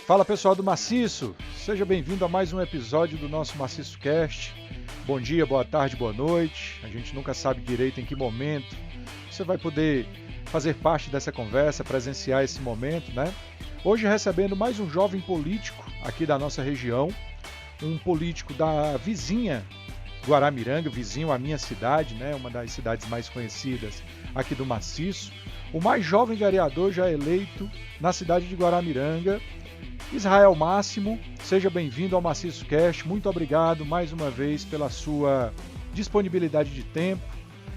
Fala pessoal do Maciço, seja bem-vindo a mais um episódio do nosso Maciço Cast. Bom dia, boa tarde, boa noite. A gente nunca sabe direito em que momento você vai poder fazer parte dessa conversa, presenciar esse momento, né? Hoje recebendo mais um jovem político aqui da nossa região, um político da vizinha Guaramiranga, vizinho à minha cidade, né? Uma das cidades mais conhecidas aqui do Maciço. O mais jovem vereador já eleito na cidade de Guaramiranga, Israel Máximo. Seja bem-vindo ao Maciço Cast. Muito obrigado mais uma vez pela sua disponibilidade de tempo.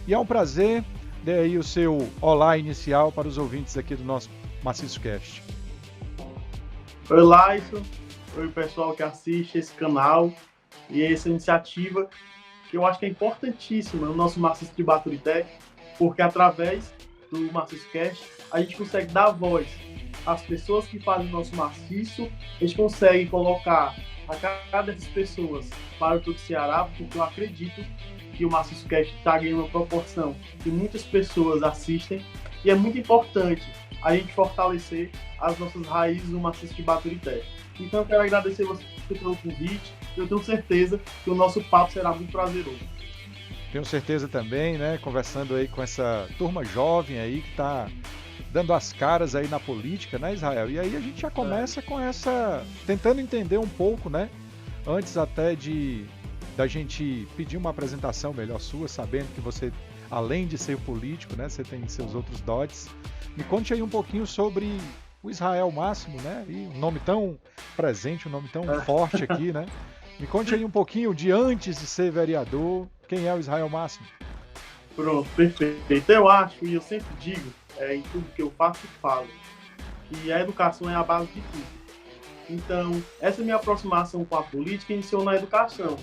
E é um prazer. Dê aí o seu olá inicial para os ouvintes aqui do nosso Maciço Cast. Oi, Laison. Oi, pessoal que assiste esse canal e essa iniciativa que eu acho que é importantíssima no nosso Maciço de Baturité, porque através do Maciço Cast a gente consegue dar voz às pessoas que fazem o nosso maciço. A gente consegue colocar a cara dessas pessoas para o todo o Ceará, porque eu acredito que o Maciço Cast está ganhando uma proporção que muitas pessoas assistem, e é muito importante a gente fortalecer as nossas raízes no Maciço de Baturité. Então eu quero agradecer você pelo convite. Eu tenho certeza que o nosso papo será muito prazeroso. Tenho certeza também, né? Conversando aí com essa turma jovem aí que está dando as caras aí na política, né, Israel? E aí a gente já começa com essa, tentando entender um pouco, né? Antes até da gente pedir uma apresentação melhor sua, sabendo que você, além de ser político, né, você tem seus outros dotes. Me conte aí um pouquinho sobre o Israel Máximo, né? E um nome tão presente, um nome tão forte aqui, né? Me conte aí um pouquinho de antes de ser vereador, quem é o Israel Máximo? Pronto, perfeito. Eu acho, e eu sempre digo, em tudo que eu faço e falo, que a educação é a base de tudo. Então, essa minha aproximação com a política iniciou na educação,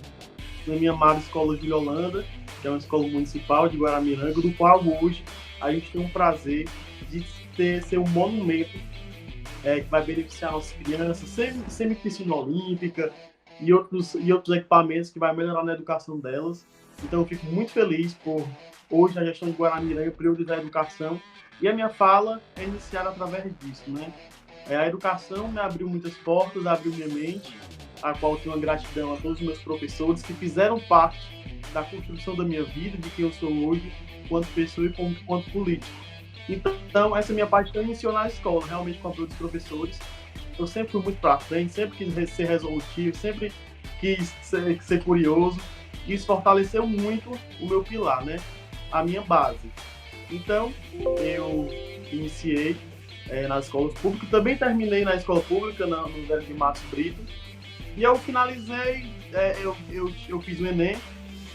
na minha amada escola Júlio Holanda, que é uma escola municipal de Guaramiranga, do qual hoje a gente tem o prazer de ser um monumento que vai beneficiar nossas crianças, semi-piscina olímpica e outros equipamentos que vai melhorar na educação delas. Então, eu fico muito feliz por hoje a gestão de Guaramiranga priorizar a educação, e a minha fala é iniciada através disso, né? A educação me abriu muitas portas, abriu minha mente, a qual eu tenho uma gratidão a todos os meus professores que fizeram parte da construção da minha vida, de quem eu sou hoje, quanto pessoa e quanto político. Então, essa minha paixão iniciou na escola, realmente com a apoio dos professores. Eu sempre fui muito para frente, sempre quis ser resolutivo, sempre quis ser curioso. Isso fortaleceu muito o meu pilar, né? A minha base. Então, eu iniciei nas escolas públicas, também terminei na escola pública, no Zé de Matos Brito, e eu finalizei, eu fiz o Enem,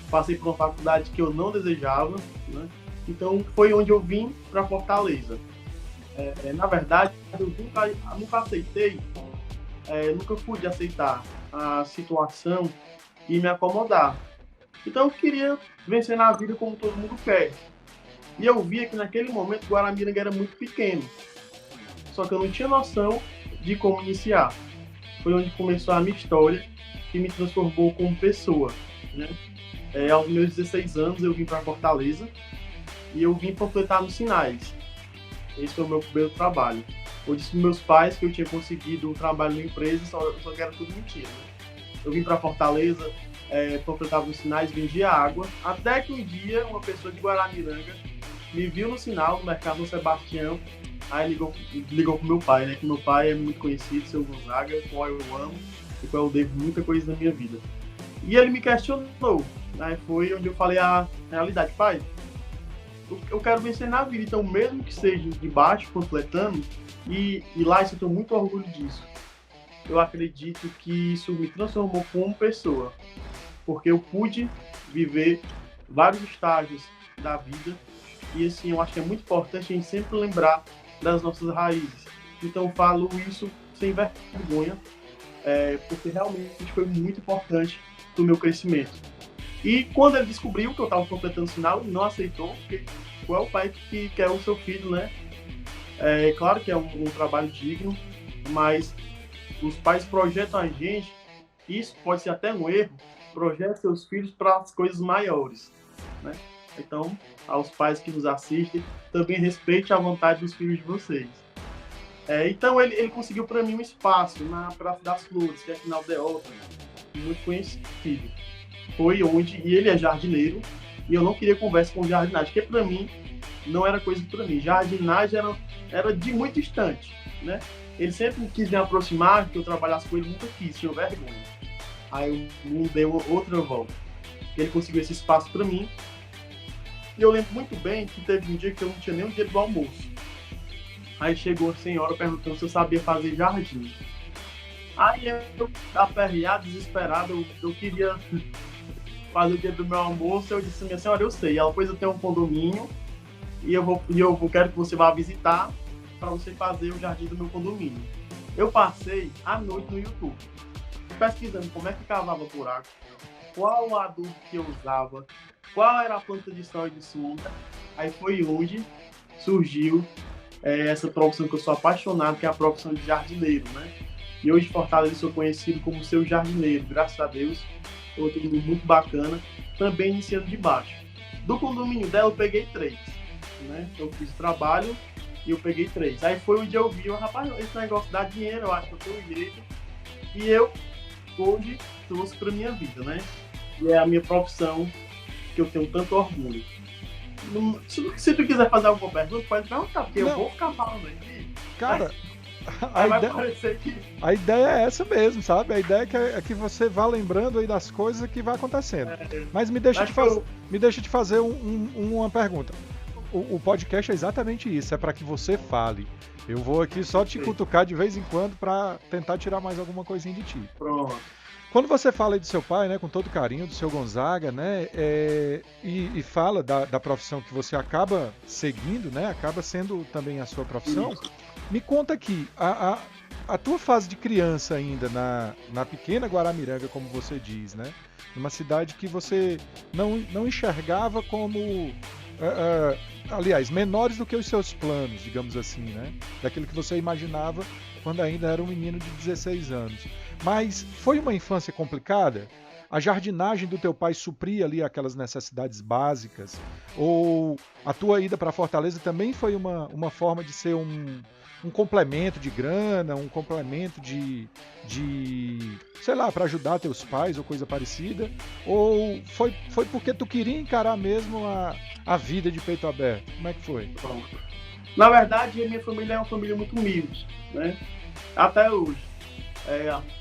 passei por uma faculdade que eu não desejava, né? Então, foi onde eu vim para Fortaleza. Na verdade, eu nunca aceitei, nunca pude aceitar a situação e me acomodar. Então, eu queria vencer na vida como todo mundo quer. E eu via que naquele momento Guaramiranga era muito pequeno. Só que eu não tinha noção de como iniciar. Foi onde começou a minha história, que me transformou como pessoa, né? Aos meus 16 anos eu vim para Fortaleza e eu vim panfletar nos sinais. Esse foi o meu primeiro trabalho. Eu disse para meus pais que eu tinha conseguido um trabalho numa empresa, só que era tudo mentira, né? Eu vim para Fortaleza, panfletava nos sinais, vendia água, até que um dia uma pessoa de Guaramiranga me viu no sinal, no mercado São Sebastião, aí ligou pro meu pai, né? Que meu pai é muito conhecido, seu Gonzaga, o qual eu amo e qual eu devo muita coisa na minha vida. E ele me questionou, né? Foi onde eu falei a realidade: pai, eu quero vencer na vida, então mesmo que seja de baixo, panfletando, e lá eu tenho muito orgulho disso. Eu acredito que isso me transformou como pessoa, porque eu pude viver vários estágios da vida. E assim, eu acho que é muito importante a gente sempre lembrar das nossas raízes. Então eu falo isso sem vergonha, porque realmente foi muito importante para o meu crescimento. E quando ele descobriu que eu estava completando o sinal, ele não aceitou, porque qual é o pai que quer o seu filho, né? Claro que é um trabalho digno, mas os pais projetam a gente, isso pode ser até um erro, projetam seus filhos para as coisas maiores, né? Então, aos pais que nos assistem, também respeite a vontade dos filhos de vocês. Então ele conseguiu para mim um espaço na Praça das Flores, que é aqui na Aldeota, muito conhecido. Foi onde, e ele é jardineiro, e eu não queria conversa com jardinagem, porque para mim não era coisa para mim. Jardinagem era de muito distante, né? Ele sempre quis me aproximar, que eu trabalhasse com ele, nunca quis, tinha vergonha. Aí eu me dei outra volta. Ele conseguiu esse espaço para mim. E eu lembro muito bem que teve um dia que eu não tinha nem o dinheiro do almoço. Aí chegou a senhora perguntando se eu sabia fazer jardim. Aí eu, aperreado, desesperado, eu queria fazer o dia do meu almoço. Eu disse, minha senhora, eu sei. Ela, pois eu tenho um condomínio e eu quero que você vá visitar para você fazer o jardim do meu condomínio. Eu passei a noite no YouTube, pesquisando como é que cavava buraco, qual o adubo que eu usava, qual era a planta de sal e de sunga. Aí foi onde surgiu essa profissão que eu sou apaixonado, que é a profissão de jardineiro, né? E hoje em Fortaleza sou conhecido como seu jardineiro, graças a Deus. Outro mundo muito bacana, também iniciando de baixo. Do condomínio dela eu peguei 3, né? Eu fiz o trabalho e eu peguei 3. Aí foi onde eu vi, rapaz, esse negócio dá dinheiro, eu acho que eu tenho um jeito. E eu hoje trouxe para minha vida, né? E é a minha profissão que eu tenho tanto orgulho. Se tu quiser fazer alguma pergunta, pode perguntar, porque eu vou ficar falando aqui. Cara, a ideia é essa mesmo, sabe? A ideia é que você vá lembrando aí das coisas que vai acontecendo. Mas me deixa te fazer uma pergunta. O podcast é exatamente isso, é para que você fale. Eu vou aqui só te cutucar de vez em quando para tentar tirar mais alguma coisinha de ti. Pronto. Quando você fala aí do seu pai, né, com todo carinho, do seu Gonzaga, né, e fala da profissão que você acaba seguindo, né, acaba sendo também a sua profissão, me conta aqui, a tua fase de criança ainda na pequena Guaramiranga, como você diz, né, numa cidade que você não enxergava como, aliás, menores do que os seus planos, digamos assim, né, daquilo que você imaginava quando ainda era um menino de 16 anos. Mas foi uma infância complicada? A jardinagem do teu pai supria ali aquelas necessidades básicas? Ou a tua ida para Fortaleza também foi uma forma de ser um complemento de grana, um complemento de sei lá, para ajudar teus pais ou coisa parecida? Ou foi porque tu queria encarar mesmo a vida de peito aberto? Como é que foi? Na verdade, a minha família é uma família muito humilde, né? Até hoje.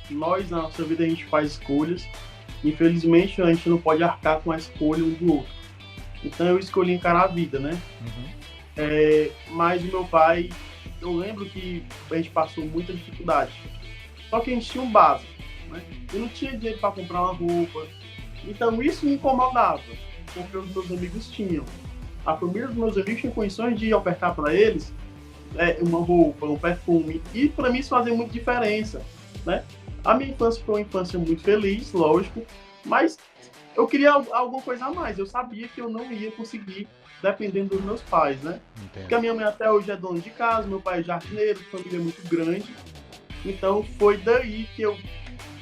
Nós, na nossa vida, a gente faz escolhas. Infelizmente, a gente não pode arcar com a escolha um do outro. Então, eu escolhi encarar a vida, né? Mas o meu pai, eu lembro que a gente passou muita dificuldade. Só que a gente tinha um básico, né? Eu não tinha dinheiro para comprar uma roupa. Então, isso me incomodava, porque os meus amigos tinham. A família dos meus amigos tinha condições de ofertar para eles uma roupa, um perfume. E para mim isso fazia muita diferença, né? A minha infância foi uma infância muito feliz, lógico, mas eu queria alguma coisa a mais. Eu sabia que eu não ia conseguir dependendo dos meus pais, né? Entendo. Porque a minha mãe até hoje é dona de casa, meu pai é jardineiro, família é muito grande. Então foi daí que eu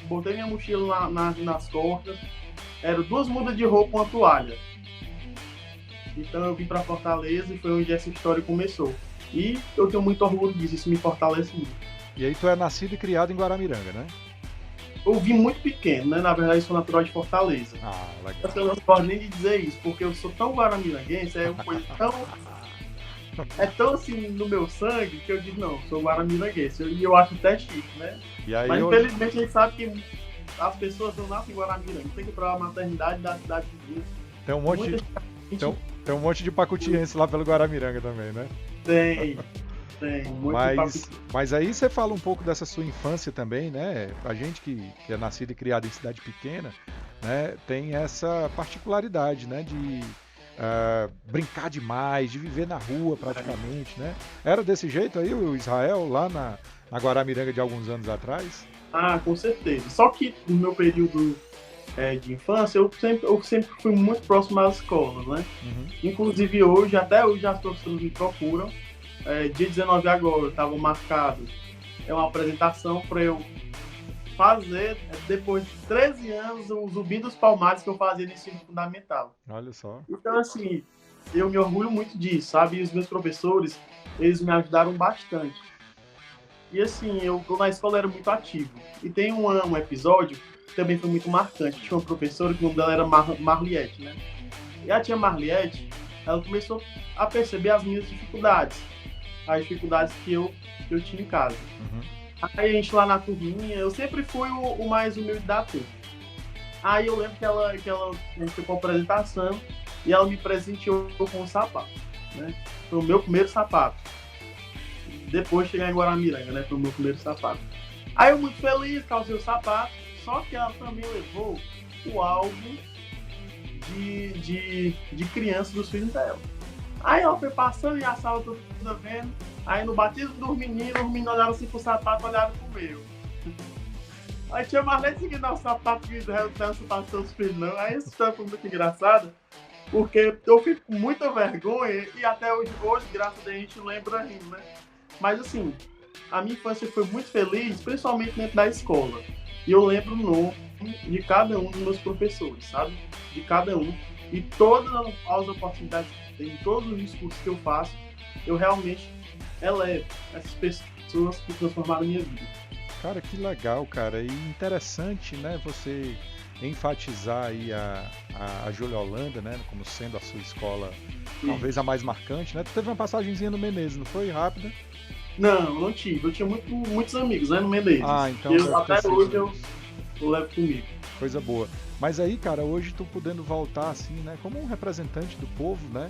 botei minha mochila nas costas. Eram 2 mudas de roupa e uma toalha. Então eu vim para Fortaleza e foi onde essa história começou. E eu tenho muito orgulho disso, isso me fortalece muito. E aí tu é nascido e criado em Guaramiranga, né? Eu vim muito pequeno, né? Na verdade, eu sou natural de Fortaleza. Legal. Eu não posso nem dizer isso, porque eu sou tão guaramiranguense, é uma coisa tão... É tão assim no meu sangue que eu digo, não, eu sou guaramiranguense. E eu acho até chique, né? E aí, mas infelizmente a gente sabe que as pessoas não nascem em Guaramiranga. Tem que ir para a maternidade da cidade vizinha. Tem um monte de pacutiense lá pelo Guaramiranga também, né? Tem. Mas aí você fala um pouco dessa sua infância também, né? A gente que é nascido e criado em cidade pequena, né, tem essa particularidade, né, de brincar demais, de viver na rua praticamente, né? Era desse jeito aí o Israel lá na Guaramiranga de alguns anos atrás? Ah, com certeza. Só que no meu período de infância, eu sempre fui muito próximo às escolas, né? Inclusive até hoje as professoras me procuram. Dia 19 agora, estava marcado uma apresentação para eu fazer, depois de 13 anos, o Zumbi dos Palmares que eu fazia no ensino fundamental. Olha só. Então, assim, eu me orgulho muito disso, sabe? E os meus professores, eles me ajudaram bastante. E assim, eu na escola era muito ativo. E tem um episódio que também foi muito marcante. Tinha uma professora que o nome dela era Marliette, né? E a tia Marliette, ela começou a perceber as minhas dificuldades. As dificuldades que eu tinha em casa. Uhum. Aí a gente lá na turminha, eu sempre fui o mais humilde da turma. Aí eu lembro que a gente foi com a apresentação e ela me presenteou com um sapato, né? Foi o meu primeiro sapato. Depois de chegar em Guaramiranga, né? Foi o meu primeiro sapato. Aí eu muito feliz, calcei o sapato, só que ela também levou o álbum de criança dos filhos dela. Aí ela foi passando e a sala toda vendo. Aí no batismo dos meninos, os meninos olharam assim pro sapato, olharam pro meu. Aí tinha mais nem seguindo o sapato que dança para seus filhos, não. Aí essa história foi muito engraçada, porque eu fico com muita vergonha e até hoje graças a Deus, a gente lembra rindo, né? Mas assim, a minha infância foi muito feliz, principalmente dentro da escola. E eu lembro o nome de cada um dos meus professores, sabe? De cada um. E todas as oportunidades que tem, todos os discursos que eu faço, eu realmente elevo essas pessoas que transformaram a minha vida. Cara, que legal, cara. E interessante, né, você enfatizar aí a Júlia Holanda, né, como sendo a sua escola talvez a mais marcante, né? Tu teve uma passagenzinha no Menezes, não foi? Rápida? Não tive. Eu tinha muitos amigos, né, no Menezes. Ah, então Até hoje eu levo comigo. Coisa boa. Mas aí, cara, hoje tu podendo voltar assim, né, como um representante do povo, né?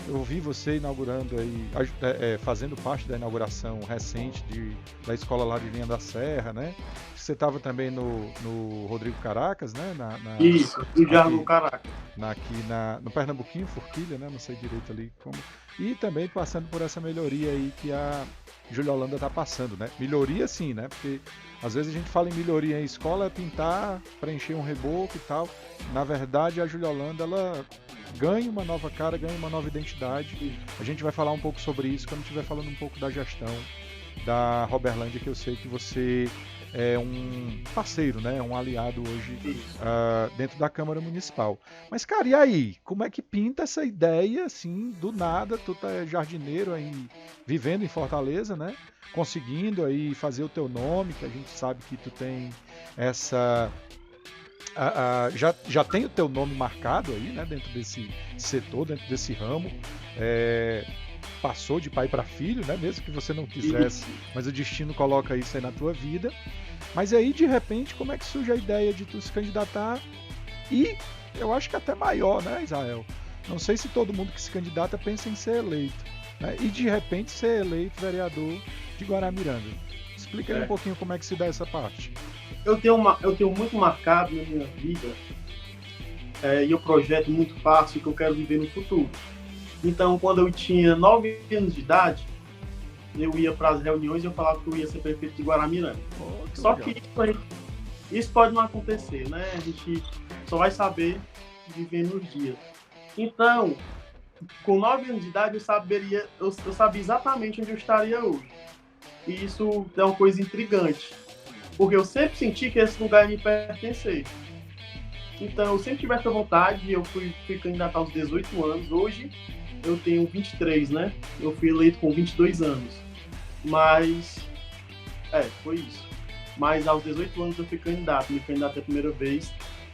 Eu vi você inaugurando aí, fazendo parte da inauguração recente da escola lá de Linha da Serra, né? Você estava também no Rodrigo Caracas, né? Isso, no Jardim Caracas. No Pernambuquinho, Forquilha, né? Não sei direito ali como. E também passando por essa melhoria aí que a Júlia Holanda está passando, né? Melhoria sim, né? Porque às vezes a gente fala em melhoria em escola, é pintar, preencher um reboco e tal. Na verdade, a Júlia Holanda, ela ganha uma nova cara, ganha uma nova identidade. A gente vai falar um pouco sobre isso quando estiver falando um pouco da gestão da Roberlândia, que eu sei que você é um parceiro, né? Um aliado hoje dentro da Câmara Municipal. Mas, cara, e aí? Como é que pinta essa ideia, assim, do nada? Tu tá jardineiro aí, vivendo em Fortaleza, né? Conseguindo aí fazer o teu nome, que a gente sabe que tu tem essa... já tem o teu nome marcado aí, né? Dentro desse setor, dentro desse ramo. Passou de pai para filho, né? Mesmo que você não quisesse, mas o destino coloca isso aí na tua vida. Mas aí, de repente, como é que surge a ideia de tu se candidatar? E eu acho que até maior, né, Israel? Não sei se todo mundo que se candidata pensa em ser eleito, né? E de repente ser eleito vereador de Guaramiranga. Explica aí um pouquinho como é que se dá essa parte. Eu tenho muito marcado na minha vida e eu projeto muito fácil que eu quero viver no futuro. Então, quando eu tinha 9 anos de idade, eu ia para as reuniões e eu falava que eu ia ser prefeito de Guaramiranga. Só legal. Que isso pode não acontecer, né? A gente só vai saber vivendo os dias. Então, com 9 anos de idade, eu sabia exatamente onde eu estaria hoje. E isso é uma coisa intrigante, porque eu sempre senti que esse lugar ia me pertencer. Então, eu sempre tive essa vontade, eu fui candidato aos 18 anos. Hoje, eu tenho 23, né? Eu fui eleito com 22 anos. Mas, foi isso. Mas aos 18 anos eu fui candidato. Me candidatei a primeira vez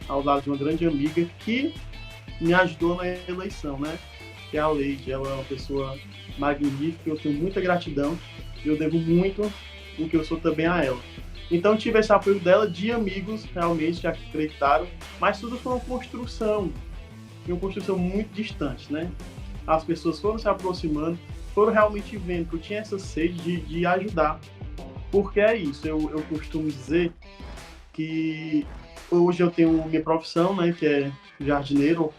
ao lado de uma grande amiga que me ajudou na eleição, né? Que é a Leide. Ela é uma pessoa magnífica, eu tenho muita gratidão. E eu devo muito o que eu sou também a ela. Então tive esse apoio dela, de amigos realmente que acreditaram, mas tudo foi uma construção muito distante, né? As pessoas foram se aproximando, foram realmente vendo que eu tinha essa sede de ajudar. Porque é isso, eu costumo dizer que hoje eu tenho minha profissão, né, que é jardineiro,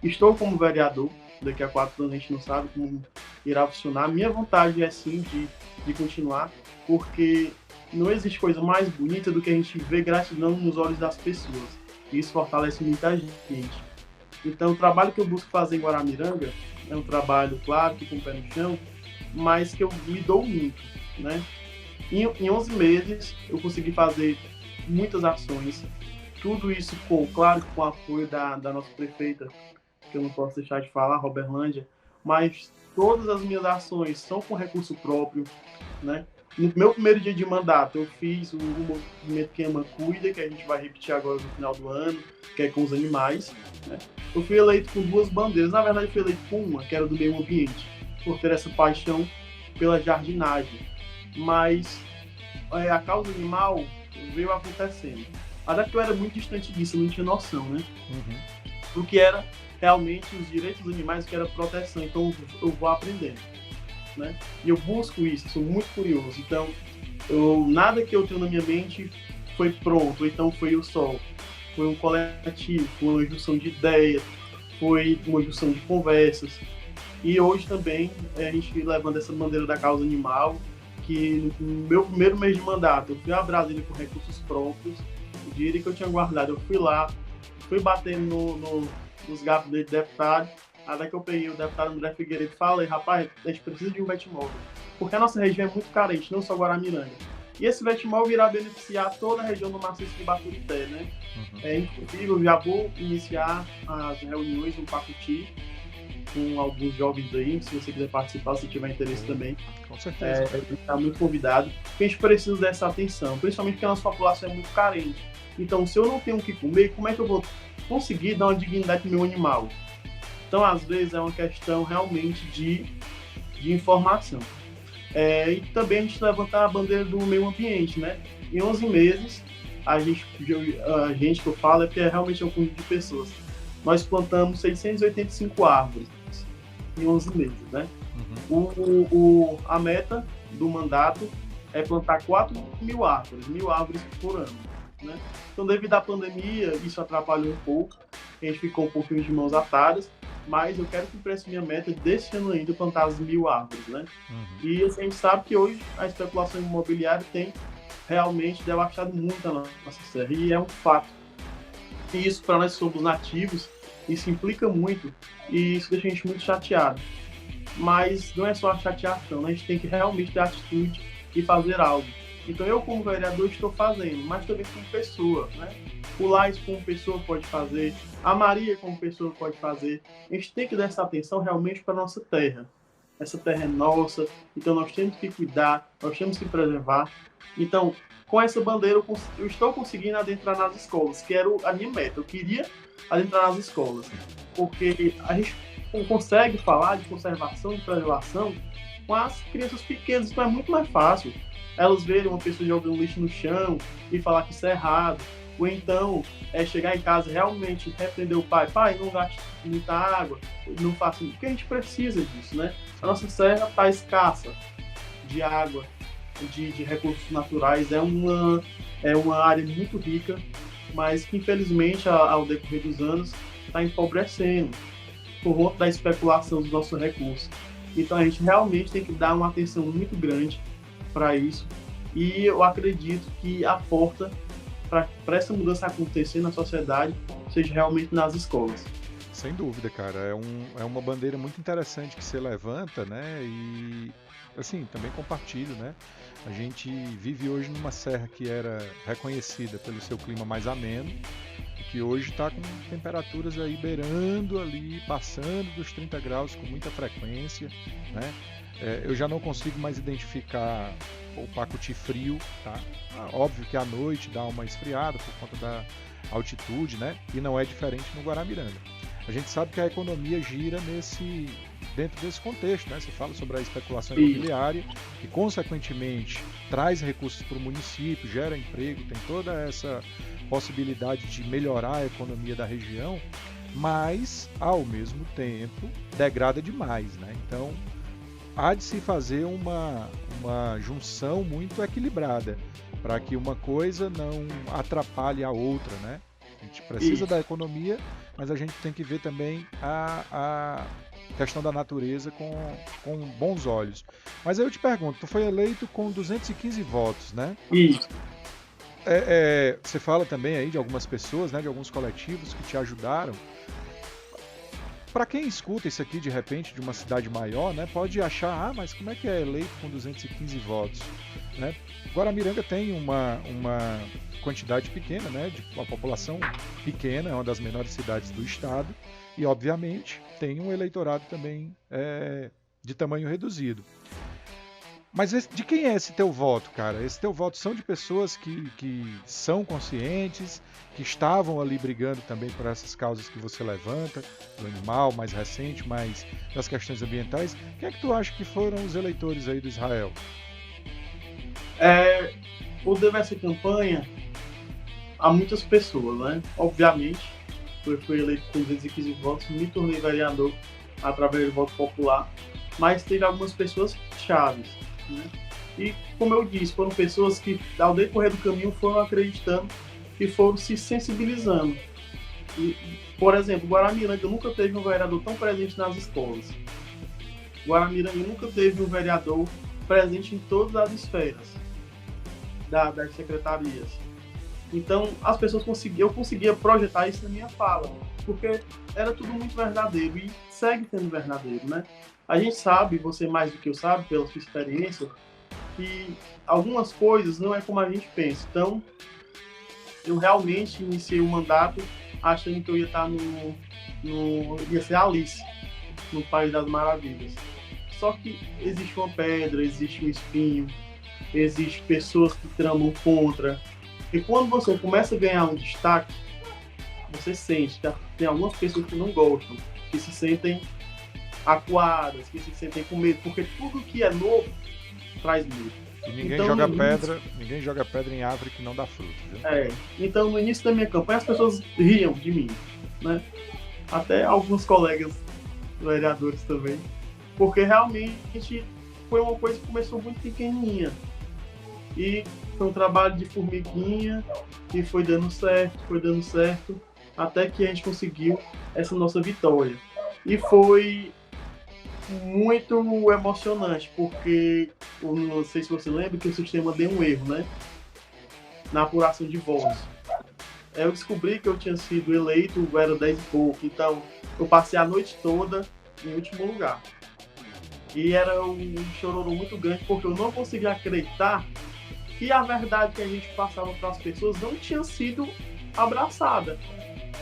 estou como vereador, daqui a 4 anos a gente não sabe como irá funcionar. Minha vontade é sim de continuar, porque não existe coisa mais bonita do que a gente ver gratidão nos olhos das pessoas. E isso fortalece muita gente. Então, o trabalho que eu busco fazer em Guaramiranga é um trabalho, claro, que com o pé no chão, mas que eu me dou muito, né? Em 11 meses, eu consegui fazer muitas ações. Tudo isso, claro, com o apoio da nossa prefeita, que eu não posso deixar de falar, Roberlândia, mas todas as minhas ações são com recurso próprio, né? No meu primeiro dia de mandato, eu fiz o movimento Quem Ama Cuida, que a gente vai repetir agora no final do ano, que é com os animais, né? Eu fui eleito com 2 bandeiras. Na verdade, eu fui eleito com uma, que era do meio ambiente, por ter essa paixão pela jardinagem. Mas a causa animal veio acontecendo. Até que eu era muito distante disso, eu não tinha noção, né? Do que era realmente os direitos dos animais, que era proteção. Então eu vou aprendendo, né? E eu busco isso, sou muito curioso. Então, nada que eu tenho na minha mente foi pronto, então foi o sol. Foi um coletivo, foi uma junção de ideias, foi uma junção de conversas. E hoje também a gente levando essa bandeira da causa animal, que no meu primeiro mês de mandato eu fui a Brasília com recursos próprios, o dinheiro que eu tinha guardado, eu fui lá, fui batendo nos gabinetes de deputado, até que eu peguei o deputado André Figueiredo e falei, rapaz, a gente precisa de um Vetmóvel, porque a nossa região é muito carente, não só Guaramiranga. E esse Vetmóvel irá beneficiar toda a região do maciço de Baturité, né? Inclusive, eu já vou iniciar as reuniões no Pacuti, com alguns jovens aí, se você quiser participar, se tiver interesse também. Com certeza. Está muito convidado. Porque a gente precisa dessa atenção, principalmente porque a nossa população é muito carente. Então, se eu não tenho o que comer, como é que eu vou conseguir dar uma dignidade para o meu animal? Então, às vezes, é uma questão realmente de informação. E também a gente levantar a bandeira do meio ambiente, né? Em 11 meses, a gente que eu falo é porque realmente é um conjunto de pessoas. Nós plantamos 685 árvores em 11 meses, né? A meta do mandato é plantar 4.000 árvores, 1.000 árvores por ano, né? Então, devido à pandemia, isso atrapalhou um pouco, a gente ficou um pouquinho de mãos atadas, mas eu quero cumprir essa minha meta desse ano ainda, plantar as 1.000 árvores, né? E a gente sabe que hoje a especulação imobiliária tem realmente devastado muito a nossa serra, e é um fato. E isso, para nós que somos nativos, isso implica muito, e isso deixa a gente muito chateado. Mas não é só a chateação, né? A gente tem que realmente ter atitude e fazer algo. Então eu, como vereador, estou fazendo, mas também como pessoa, né? O Lais, como pessoa, pode fazer, a Maria, como pessoa, pode fazer. A gente tem que dar essa atenção realmente para a nossa terra. Essa terra é nossa, então nós temos que cuidar, nós temos que preservar. Então, com essa bandeira, eu estou conseguindo adentrar nas escolas, que era a minha meta. Eu queria adentrar nas escolas, porque a gente consegue falar de conservação e preservação com as crianças pequenas, então é muito mais fácil elas verem uma pessoa jogando lixo no chão e falar que isso é errado, ou então chegar em casa e realmente repreender o pai, não gaste muita água, não faça isso, porque a gente precisa disso, né? A nossa serra está escassa de água, de recursos naturais, é uma área muito rica, mas que infelizmente ao decorrer dos anos está empobrecendo por conta da especulação dos nossos recursos. Então a gente realmente tem que dar uma atenção muito grande para isso, e eu acredito que a porta para essa mudança acontecer na sociedade seja realmente nas escolas. Sem dúvida, cara, é uma bandeira muito interessante que você levanta, né, e assim, também compartilho, né, a gente vive hoje numa serra que era reconhecida pelo seu clima mais ameno, que hoje está com temperaturas aí beirando ali, passando dos 30 graus com muita frequência, né? Eu já não consigo mais identificar o Pacuti frio, tá? Óbvio que à noite dá uma esfriada por conta da altitude, né? E não é diferente no Guaramiranga. A gente sabe que a economia gira dentro desse contexto, né? Você fala sobre a especulação imobiliária, que consequentemente traz recursos para o município, gera emprego, tem toda essa possibilidade de melhorar a economia da região, mas ao mesmo tempo degrada demais, né? Então há de se fazer uma junção muito equilibrada para que uma coisa não atrapalhe a outra, né? A gente precisa da economia, mas a gente tem que ver também a questão da natureza com bons olhos. Mas aí eu te pergunto, tu foi eleito com 215 votos, né? Isso. Você fala também aí de algumas pessoas, né, de alguns coletivos que te ajudaram. Para quem escuta isso aqui de repente de uma cidade maior, né, pode achar, mas como é que é eleito com 215 votos? Né? Guaramiranga tem uma quantidade pequena, né, de uma população pequena, é uma das menores cidades do estado, e obviamente tem um eleitorado também de tamanho reduzido. Mas de quem é esse teu voto, cara? Esse teu voto são de pessoas que são conscientes, que estavam ali brigando também por essas causas que você levanta, do animal mais recente, mais das questões ambientais. Quem é que tu acha que foram os eleitores aí do Israel? Por dever essa campanha, há muitas pessoas, né? Obviamente, eu fui eleito com 215 votos, me tornei vereador através do voto popular, mas teve algumas pessoas chaves, né? E, como eu disse, foram pessoas que, ao decorrer do caminho, foram acreditando e foram se sensibilizando. E, por exemplo, Guaramiranga nunca teve um vereador tão presente nas escolas. Guaramiranga nunca teve um vereador presente em todas as esferas das secretarias. Então, as pessoas eu conseguia projetar isso na minha fala, porque era tudo muito verdadeiro e segue sendo verdadeiro, né? A gente sabe, você mais do que eu sabe, pela sua experiência, que algumas coisas não é como a gente pensa. Então, eu realmente iniciei o mandato achando que eu ia estar ia ser Alice, no País das Maravilhas. Só que existe uma pedra, existe um espinho, existe pessoas que tramam contra. E quando você começa a ganhar um destaque, você sente que tem algumas pessoas que não gostam, que se sentem acuadas, que se sentem com medo, porque tudo que é novo traz medo. E ninguém joga pedra em árvore que não dá fruto, viu? Então no início da minha campanha as pessoas riam de mim, né? Até alguns colegas vereadores também, porque realmente foi uma coisa que começou muito pequenininha e foi um trabalho de formiguinha e foi dando certo, até que a gente conseguiu essa nossa vitória. E foi muito emocionante, porque eu não sei se você lembra que o sistema deu um erro, né? Na apuração de votos. Eu descobri que eu tinha sido eleito, era 10 e pouco, então eu passei a noite toda em último lugar. E era um chororô muito grande, porque eu não conseguia acreditar que a verdade que a gente passava para as pessoas não tinha sido abraçada.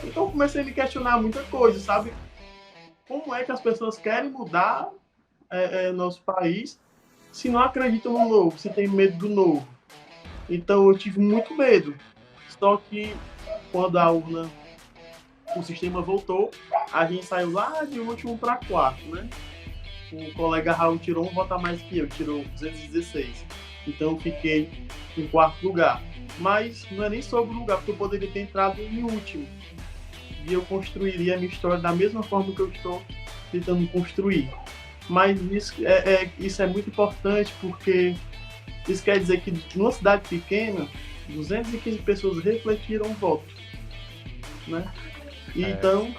Então eu comecei a me questionar muita coisa, sabe? Como é que as pessoas querem mudar nosso país se não acreditam no novo, se tem medo do novo? Então eu tive muito medo. Só que quando o sistema voltou, a gente saiu lá de último para quarto, né? O colega Raul tirou um voto a mais que eu, tirou 216. Então eu fiquei em quarto lugar. Mas não é nem sobre o lugar, porque eu poderia ter entrado em último. E eu construiria a minha história da mesma forma que eu estou tentando construir. Mas isso é muito importante, porque isso quer dizer que numa cidade pequena, 215 pessoas refletiram o voto, né? Então,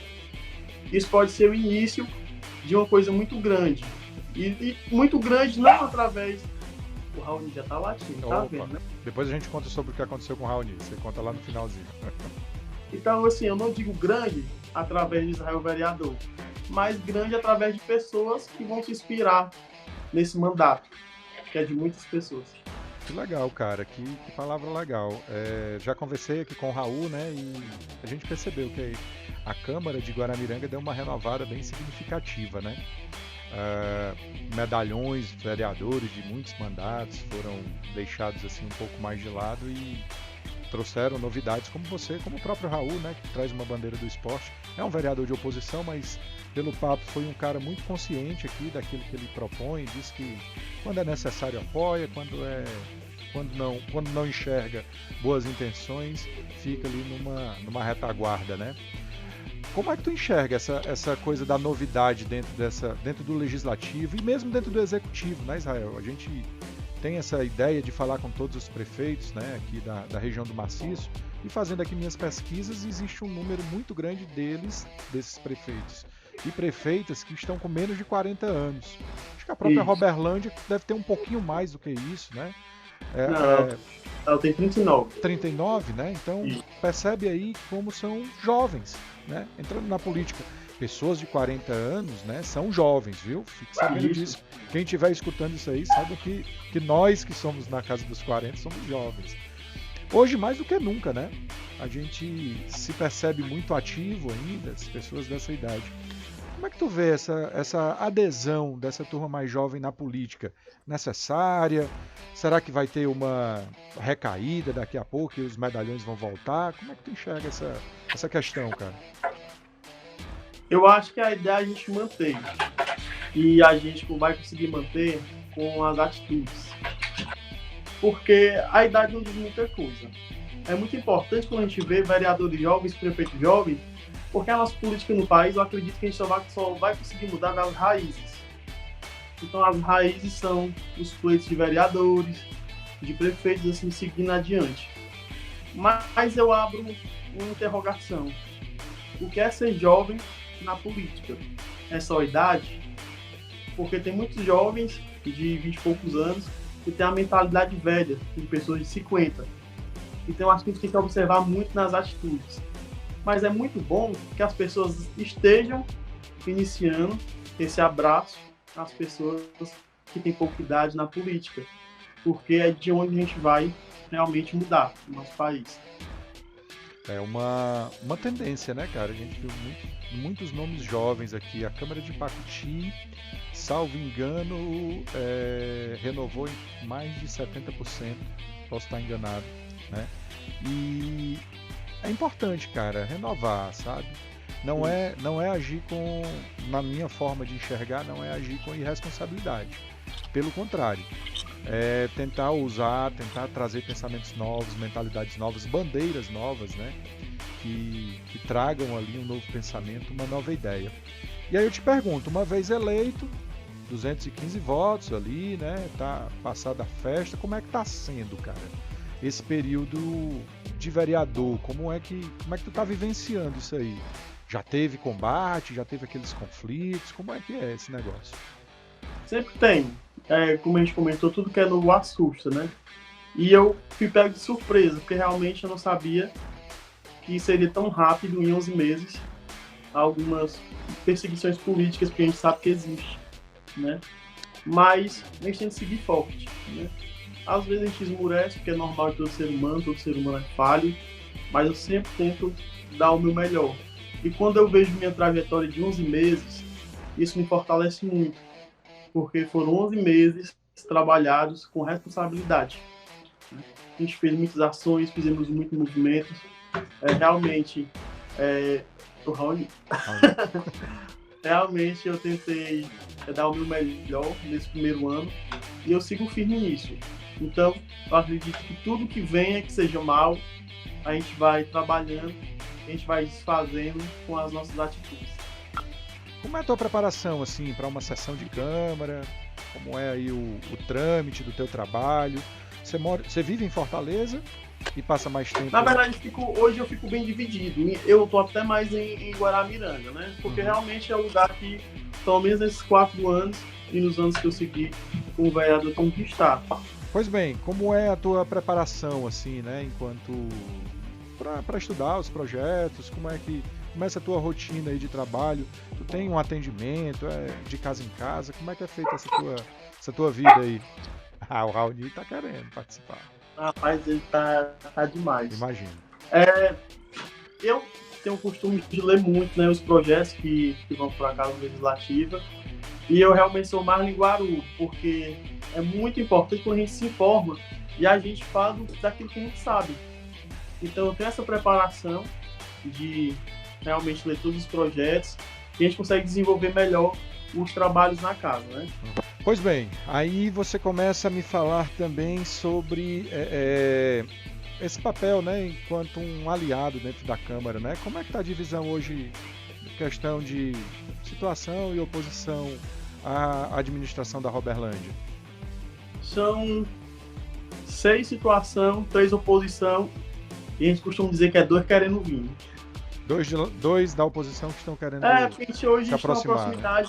isso pode ser o início de uma coisa muito grande. E muito grande não através... O Raoni já tá latindo, tá vendo, né? Depois a gente conta sobre o que aconteceu com o Raoni. Você conta lá no finalzinho. Então, assim, eu não digo grande através de Israel vereador, mas grande através de pessoas que vão se inspirar nesse mandato, que é de muitas pessoas. Que legal, cara. Que palavra legal. Já conversei aqui com o Raul, né? E a gente percebeu que a Câmara de Guaramiranga deu uma renovada bem significativa, né? Medalhões, vereadores de muitos mandatos foram deixados assim um pouco mais de lado e trouxeram novidades como você, como o próprio Raul, né, que traz uma bandeira do esporte. É um vereador de oposição, mas pelo papo foi um cara muito consciente aqui daquilo que ele propõe, diz que quando é necessário apoia, quando não enxerga boas intenções, fica ali numa retaguarda, né? Como é que tu enxerga essa coisa da novidade dentro do legislativo e mesmo dentro do executivo, né, Israel? A gente tem essa ideia de falar com todos os prefeitos, né, aqui da região do Maciço, e fazendo aqui minhas pesquisas, existe um número muito grande desses prefeitos e prefeitas que estão com menos de 40 anos. Acho que a própria Roberlândia deve ter um pouquinho mais do que isso, né? Ela tem 39. 39, né? Então percebe aí como são jovens, né? Entrando na política, pessoas de 40 anos, né, são jovens, viu? Fique sabendo disso. Quem estiver escutando isso aí, saiba que nós que somos na casa dos 40 somos jovens. Hoje mais do que nunca, né? A gente se percebe muito ativo ainda, as pessoas dessa idade. Como é que tu vê essa adesão dessa turma mais jovem na política? Necessária? Será que vai ter uma recaída daqui a pouco e os medalhões vão voltar? Como é que tu enxerga essa questão, cara? Eu acho que a ideia é a gente manter. E a gente vai conseguir manter com as atitudes. Porque a idade não diz muita coisa. É muito importante quando a gente vê vereadores jovens, prefeitos jovens, porque a nossa política no país, eu acredito que a gente só vai conseguir mudar das raízes. Então, as raízes são os pleitos de vereadores, de prefeitos, assim, seguindo adiante. Mas eu abro uma interrogação. O que é ser jovem na política? É só idade? Porque tem muitos jovens de 20 e poucos anos que têm a mentalidade velha, de pessoas de 50. Então, acho que a gente tem que observar muito nas atitudes. Mas é muito bom que as pessoas estejam iniciando esse abraço às pessoas que têm pouca idade na política, porque é de onde a gente vai realmente mudar o nosso país. É uma tendência, né, cara? A gente viu muitos nomes jovens aqui. A Câmara de Pacuti, salvo engano, renovou em mais de 70%. Posso estar enganado, né? E é importante, cara, renovar, sabe? Não é agir na minha forma de enxergar, não é agir com irresponsabilidade. Pelo contrário, é tentar tentar trazer pensamentos novos, mentalidades novas, bandeiras novas, né? Que tragam ali um novo pensamento, uma nova ideia. E aí eu te pergunto, uma vez eleito, 215 votos ali, né? Tá passada a festa, como é que tá sendo, cara? Esse período de vereador, como é que tu tá vivenciando isso aí? Já teve combate, já teve aqueles conflitos, como é que é esse negócio? Sempre tem. Como a gente comentou, tudo que é novo assusta, né? E eu fui pego de surpresa, porque realmente eu não sabia que seria tão rápido, em 11 meses, algumas perseguições políticas que a gente sabe que existe, né? Mas a gente tem que seguir forte, né? Às vezes a gente esmurece, porque é normal de todo ser humano é falho, mas eu sempre tento dar o meu melhor. E quando eu vejo minha trajetória de 11 meses, isso me fortalece muito, porque foram 11 meses trabalhados com responsabilidade. A gente fez muitas ações, fizemos muitos movimentos. Realmente, o Raoni, realmente eu tentei dar o meu melhor nesse primeiro ano e eu sigo firme nisso. Então, eu acredito que tudo que venha, que seja mal, a gente vai trabalhando, a gente vai desfazendo com as nossas atitudes. Como é a tua preparação, assim, para uma sessão de Câmara? Como é aí o trâmite do teu trabalho? Você vive em Fortaleza e passa mais tempo... Na verdade, hoje eu fico bem dividido. Eu estou até mais em Guaramiranga, né? Porque realmente é o lugar que, pelo menos nesses 4 anos e nos anos que eu segui como vereador, eu conquistar. Pois bem, como é a tua preparação, assim, né, para estudar os projetos? Como é que começa a tua rotina aí de trabalho? Tu tem um atendimento, de casa em casa? Como é que é feita essa tua vida aí? O Raoni tá querendo participar. Rapaz, ele tá demais. Imagino. Eu tenho o costume de ler muito, né, os projetos que vão para a Casa Legislativa. E eu realmente sou mais linguarudo, porque é muito importante quando a gente se informa e a gente fala daquilo que a gente sabe. Então eu tenho essa preparação de realmente ler todos os projetos e a gente consegue desenvolver melhor os trabalhos na casa, né? Pois bem, aí você começa a me falar também sobre esse papel, né, enquanto um aliado dentro da Câmara, né? Como é que está a divisão hoje, questão de situação e oposição à administração da Roberlândia? São 6 situação, 3 oposição, e a gente costuma dizer que é 2 querendo vir. Dois da oposição que estão querendo porque a gente hoje se aproximar, a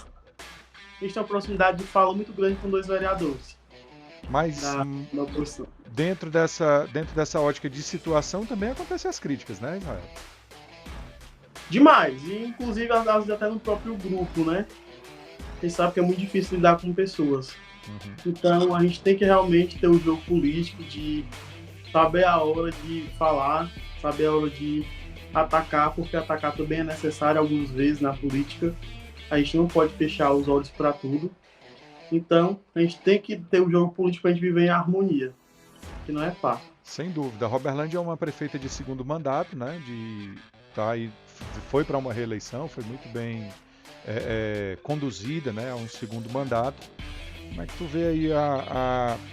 gente tem uma proximidade de fala muito grande com 2 vereadores. Mas na oposição. Dentro dessa ótica de situação também acontecem as críticas, né, Israel? Demais, e inclusive às vezes até no próprio grupo, né? A gente sabe que é muito difícil lidar com pessoas. Então a gente tem que realmente ter o jogo político de saber a hora de falar, saber a hora de atacar, porque atacar também é necessário algumas vezes na política. A gente não pode fechar os olhos para tudo. Então, a gente tem que ter o jogo político para a gente viver em harmonia, que não é fácil. Sem dúvida. Roberlândia é uma prefeita de segundo mandato, né? Tá aí, foi para uma reeleição, foi muito bem conduzida, né? A um segundo mandato. Como é que tu vê aí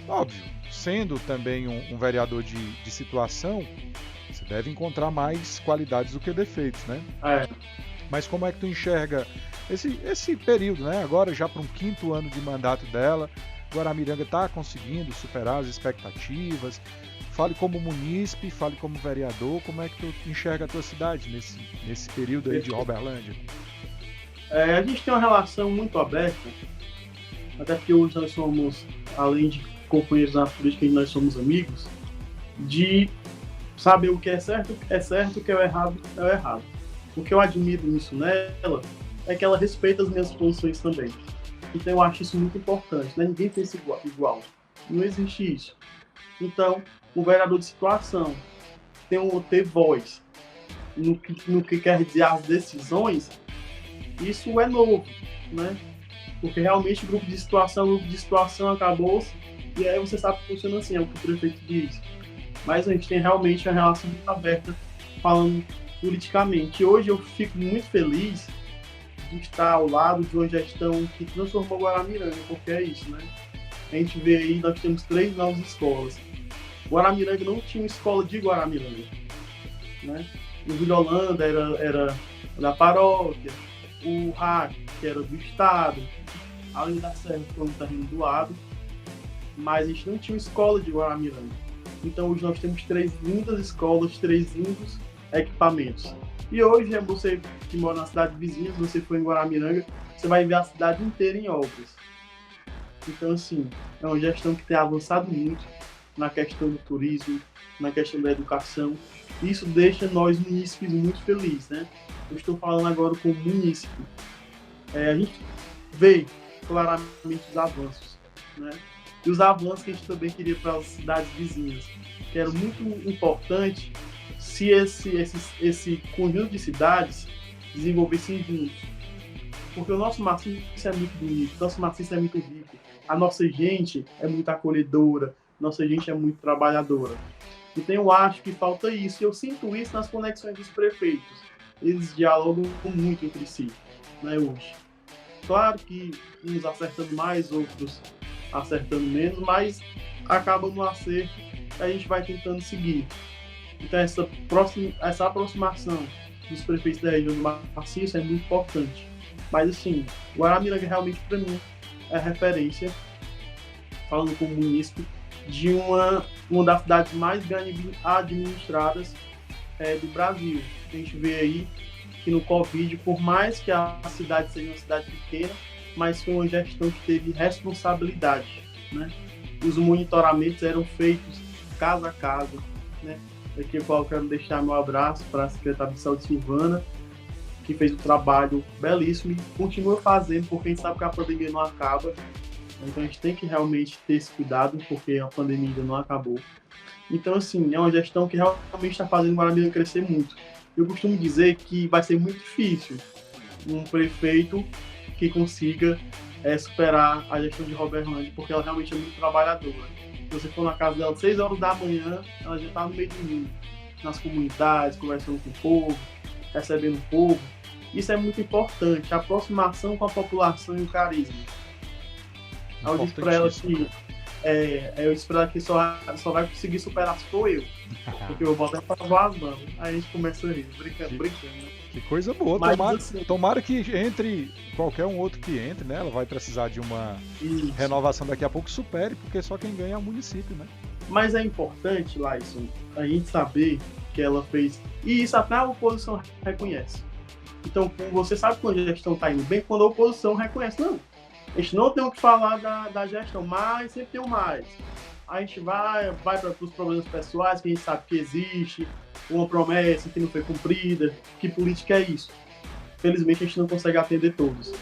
óbvio, sendo também um vereador de situação, você deve encontrar mais qualidades do que defeitos, né? Mas como é que tu enxerga esse período, né? Agora já para um 5º ano de mandato dela, Guaramiranga está conseguindo superar as expectativas. Fale como munícipe, fale como vereador, como é que tu enxerga a tua cidade nesse período aí de Roberlândia? A gente tem uma relação muito aberta, até porque hoje nós somos, além de companheiros na política, nós somos amigos, de saber o que é certo, o que é errado, é o errado. O que eu admiro nisso nela é que ela respeita as minhas posições também. Então eu acho isso muito importante, né? Ninguém pensa igual. Não existe isso. Então, o vereador de situação ter voz no que quer dizer as decisões, isso é novo, né? Porque realmente o grupo de situação acabou-se, e aí você sabe que funciona assim, é o que o prefeito diz. Mas a gente tem realmente uma relação muito aberta, falando politicamente. E hoje eu fico muito feliz de estar ao lado de uma gestão que transformou Guaramiranga, porque é isso, né? A gente vê aí, nós temos 3 novas escolas. Guaramiranga não tinha uma escola de Guaramiranga, né? O Vila Holanda era da paróquia, o RAC, que era do estado, além da Serra, que foi um terreno doado, mas a gente não tinha uma escola de Guaramiranga. Então hoje nós temos 3 lindas escolas, 3 lindos equipamentos. E hoje, você que mora na cidade vizinha, se você for em Guaramiranga, você vai ver a cidade inteira em obras. Então, assim, é uma gestão que tem avançado muito na questão do turismo, na questão da educação. Isso deixa nós munícipes muito felizes, né? Eu estou falando agora como munícipe. A gente vê claramente os avanços, né? E os avanços que a gente também queria para as cidades vizinhas, que era muito importante se esse conjunto de cidades desenvolvessem juntos. Porque o nosso maciço é muito bonito, o nosso maciço é muito rico, a nossa gente é muito acolhedora, nossa gente é muito trabalhadora. Então eu acho que falta isso, e eu sinto isso nas conexões dos prefeitos. Eles dialogam muito entre si, né, hoje. Claro que uns acertando mais, outros acertando menos, mas acaba no acerto e a gente vai tentando seguir. Então essa aproximação dos prefeitos da região do Maciço é muito importante. Mas assim, Guaramiranga realmente para mim é referência, falando como munícipe, de uma das cidades mais bem administradas do Brasil. A gente vê aí que no Covid, por mais que a cidade seja uma cidade pequena, mas foi uma gestão que teve responsabilidade, né? Os monitoramentos eram feitos casa a casa, né? Aqui eu quero deixar meu abraço para a secretária de Saúde, Silvana, que fez um trabalho belíssimo e continua fazendo, porque a gente sabe que a pandemia não acaba. Então a gente tem que realmente ter esse cuidado, porque a pandemia ainda não acabou. Então, assim, é uma gestão que realmente está fazendo o Guaramiranga crescer muito. Eu costumo dizer que vai ser muito difícil um prefeito que consiga superar a gestão de Roberlândia, porque ela realmente é muito trabalhadora. Se você for na casa dela às 6 horas da manhã, ela já está no meio do mundo, nas comunidades, conversando com o povo, recebendo o povo. Isso é muito importante, a aproximação com a população e o carisma. Eu disse para ela que eu espero que só vai conseguir superar se for eu, porque eu vou até falar as mãos. Aí a gente começa a rir, brincando. Que coisa boa. Tomara que entre qualquer um outro que entre, né? Ela vai precisar de uma renovação daqui a pouco, supere, porque só quem ganha é o município, né? Mas é importante, Laison, a gente saber que ela fez, e isso até a oposição reconhece. Então, você sabe quando a gestão está indo bem, quando a oposição reconhece. Não, a gente não tem o que falar da gestão, mas sempre tem o mais. A gente vai para os problemas pessoais, que a gente sabe que existe, uma promessa que não foi cumprida, que política é isso. Felizmente a gente não consegue atender todos.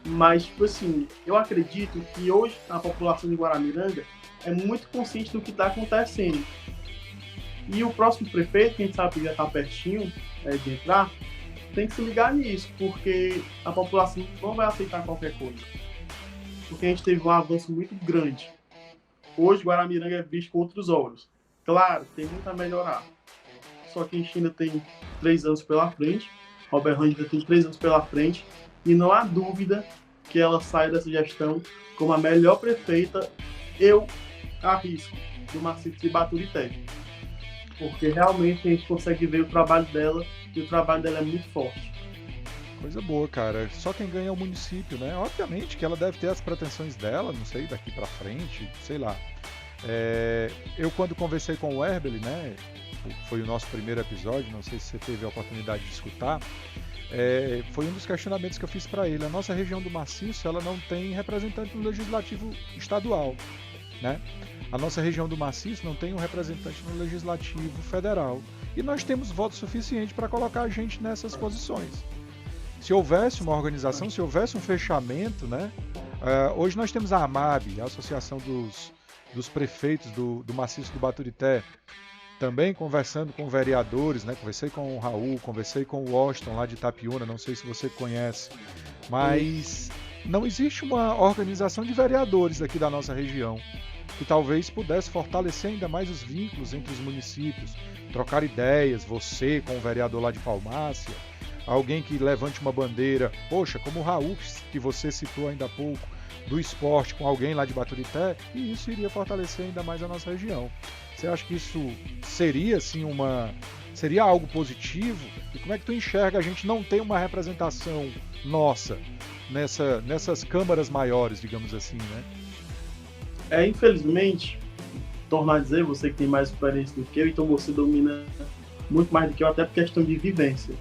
Mas, tipo assim, eu acredito que hoje a população de Guaramiranga é muito consciente do que está acontecendo. E o próximo prefeito, que a gente sabe que já está pertinho de entrar, tem que se ligar nisso, porque a população não vai aceitar qualquer coisa. Porque a gente teve um avanço muito grande. Hoje, Guaramiranga é visto com outros olhos. Claro, tem muito a melhorar. Só que a gente ainda tem 3 anos pela frente, Robert Range ainda tem 3 anos pela frente, e não há dúvida que ela sai dessa gestão como a melhor prefeita, eu arrisco, do maciço de Baturité. Porque realmente a gente consegue ver o trabalho dela, e o trabalho dela é muito forte. Coisa boa, cara. Só quem ganha é o município, né? Obviamente que ela deve ter as pretensões dela, não sei, daqui pra frente, sei lá. Eu quando conversei com o Herbeli, né? Foi o nosso primeiro episódio, não sei se você teve a oportunidade de escutar. Foi um dos questionamentos que eu fiz para ele. A nossa região do Maciço, ela não tem representante no legislativo estadual, né? A nossa região do Maciço não tem um representante no legislativo federal. E nós temos voto suficiente para colocar a gente nessas posições. Se houvesse uma organização, se houvesse um fechamento, né? Hoje nós temos a AMAB, a Associação dos Prefeitos do Maciço do Baturité, também conversando com vereadores, né? Conversei com o Raul, conversei com o Washington lá de Itapiúna, não sei se você conhece, mas não existe uma organização de vereadores aqui da nossa região que talvez pudesse fortalecer ainda mais os vínculos entre os municípios, trocar ideias, você com o vereador lá de Palmácia, alguém que levante uma bandeira, poxa, como o Raul, que você citou ainda há pouco, do esporte com alguém lá de Baturité, e isso iria fortalecer ainda mais a nossa região. Você acha que isso seria assim seria algo positivo? E como é que tu enxerga a gente não ter uma representação nossa nessas câmaras maiores, digamos assim, né? Infelizmente, tornar a dizer, você que tem mais experiência do que eu, então você domina muito mais do que eu, até por questão de vivência.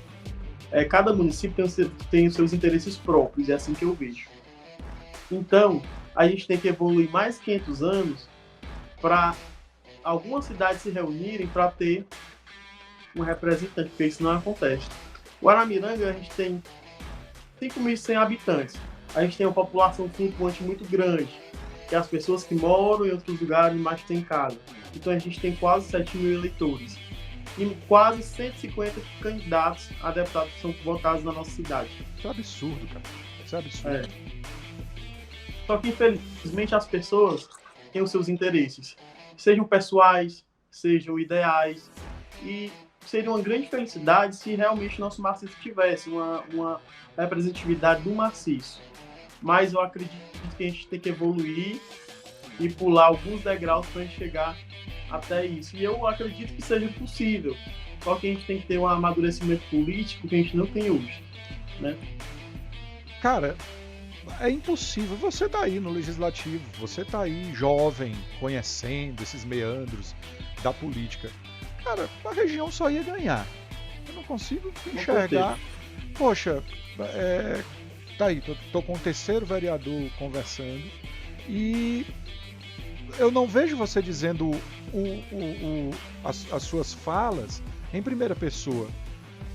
Cada município tem os seus interesses próprios, é assim que eu vejo. Então, a gente tem que evoluir mais 500 anos para algumas cidades se reunirem para ter um representante, porque isso não acontece. Guaramiranga, a gente tem 5.100 habitantes. A gente tem uma população flutuante muito grande, que é as pessoas que moram em outros lugares, mas têm casa. Então, a gente tem quase 7.000 eleitores. E quase 150 candidatos a deputados que são votados na nossa cidade. Isso é absurdo, cara. Isso é absurdo. Só que, infelizmente, as pessoas têm os seus interesses. Sejam pessoais, sejam ideais. E seria uma grande felicidade se realmente nosso maciço tivesse uma representatividade do maciço. Mas eu acredito que a gente tem que evoluir e pular alguns degraus para a gente chegar até isso. E eu acredito que seja possível. Só que a gente tem que ter um amadurecimento político que a gente não tem hoje, né? Cara, é impossível. Você tá aí no legislativo, você tá aí jovem, conhecendo esses meandros da política. Cara, a região só ia ganhar. Eu não consigo enxergar. Poxa, tá aí, tô com o terceiro vereador conversando e eu não vejo você dizendo as suas falas em primeira pessoa.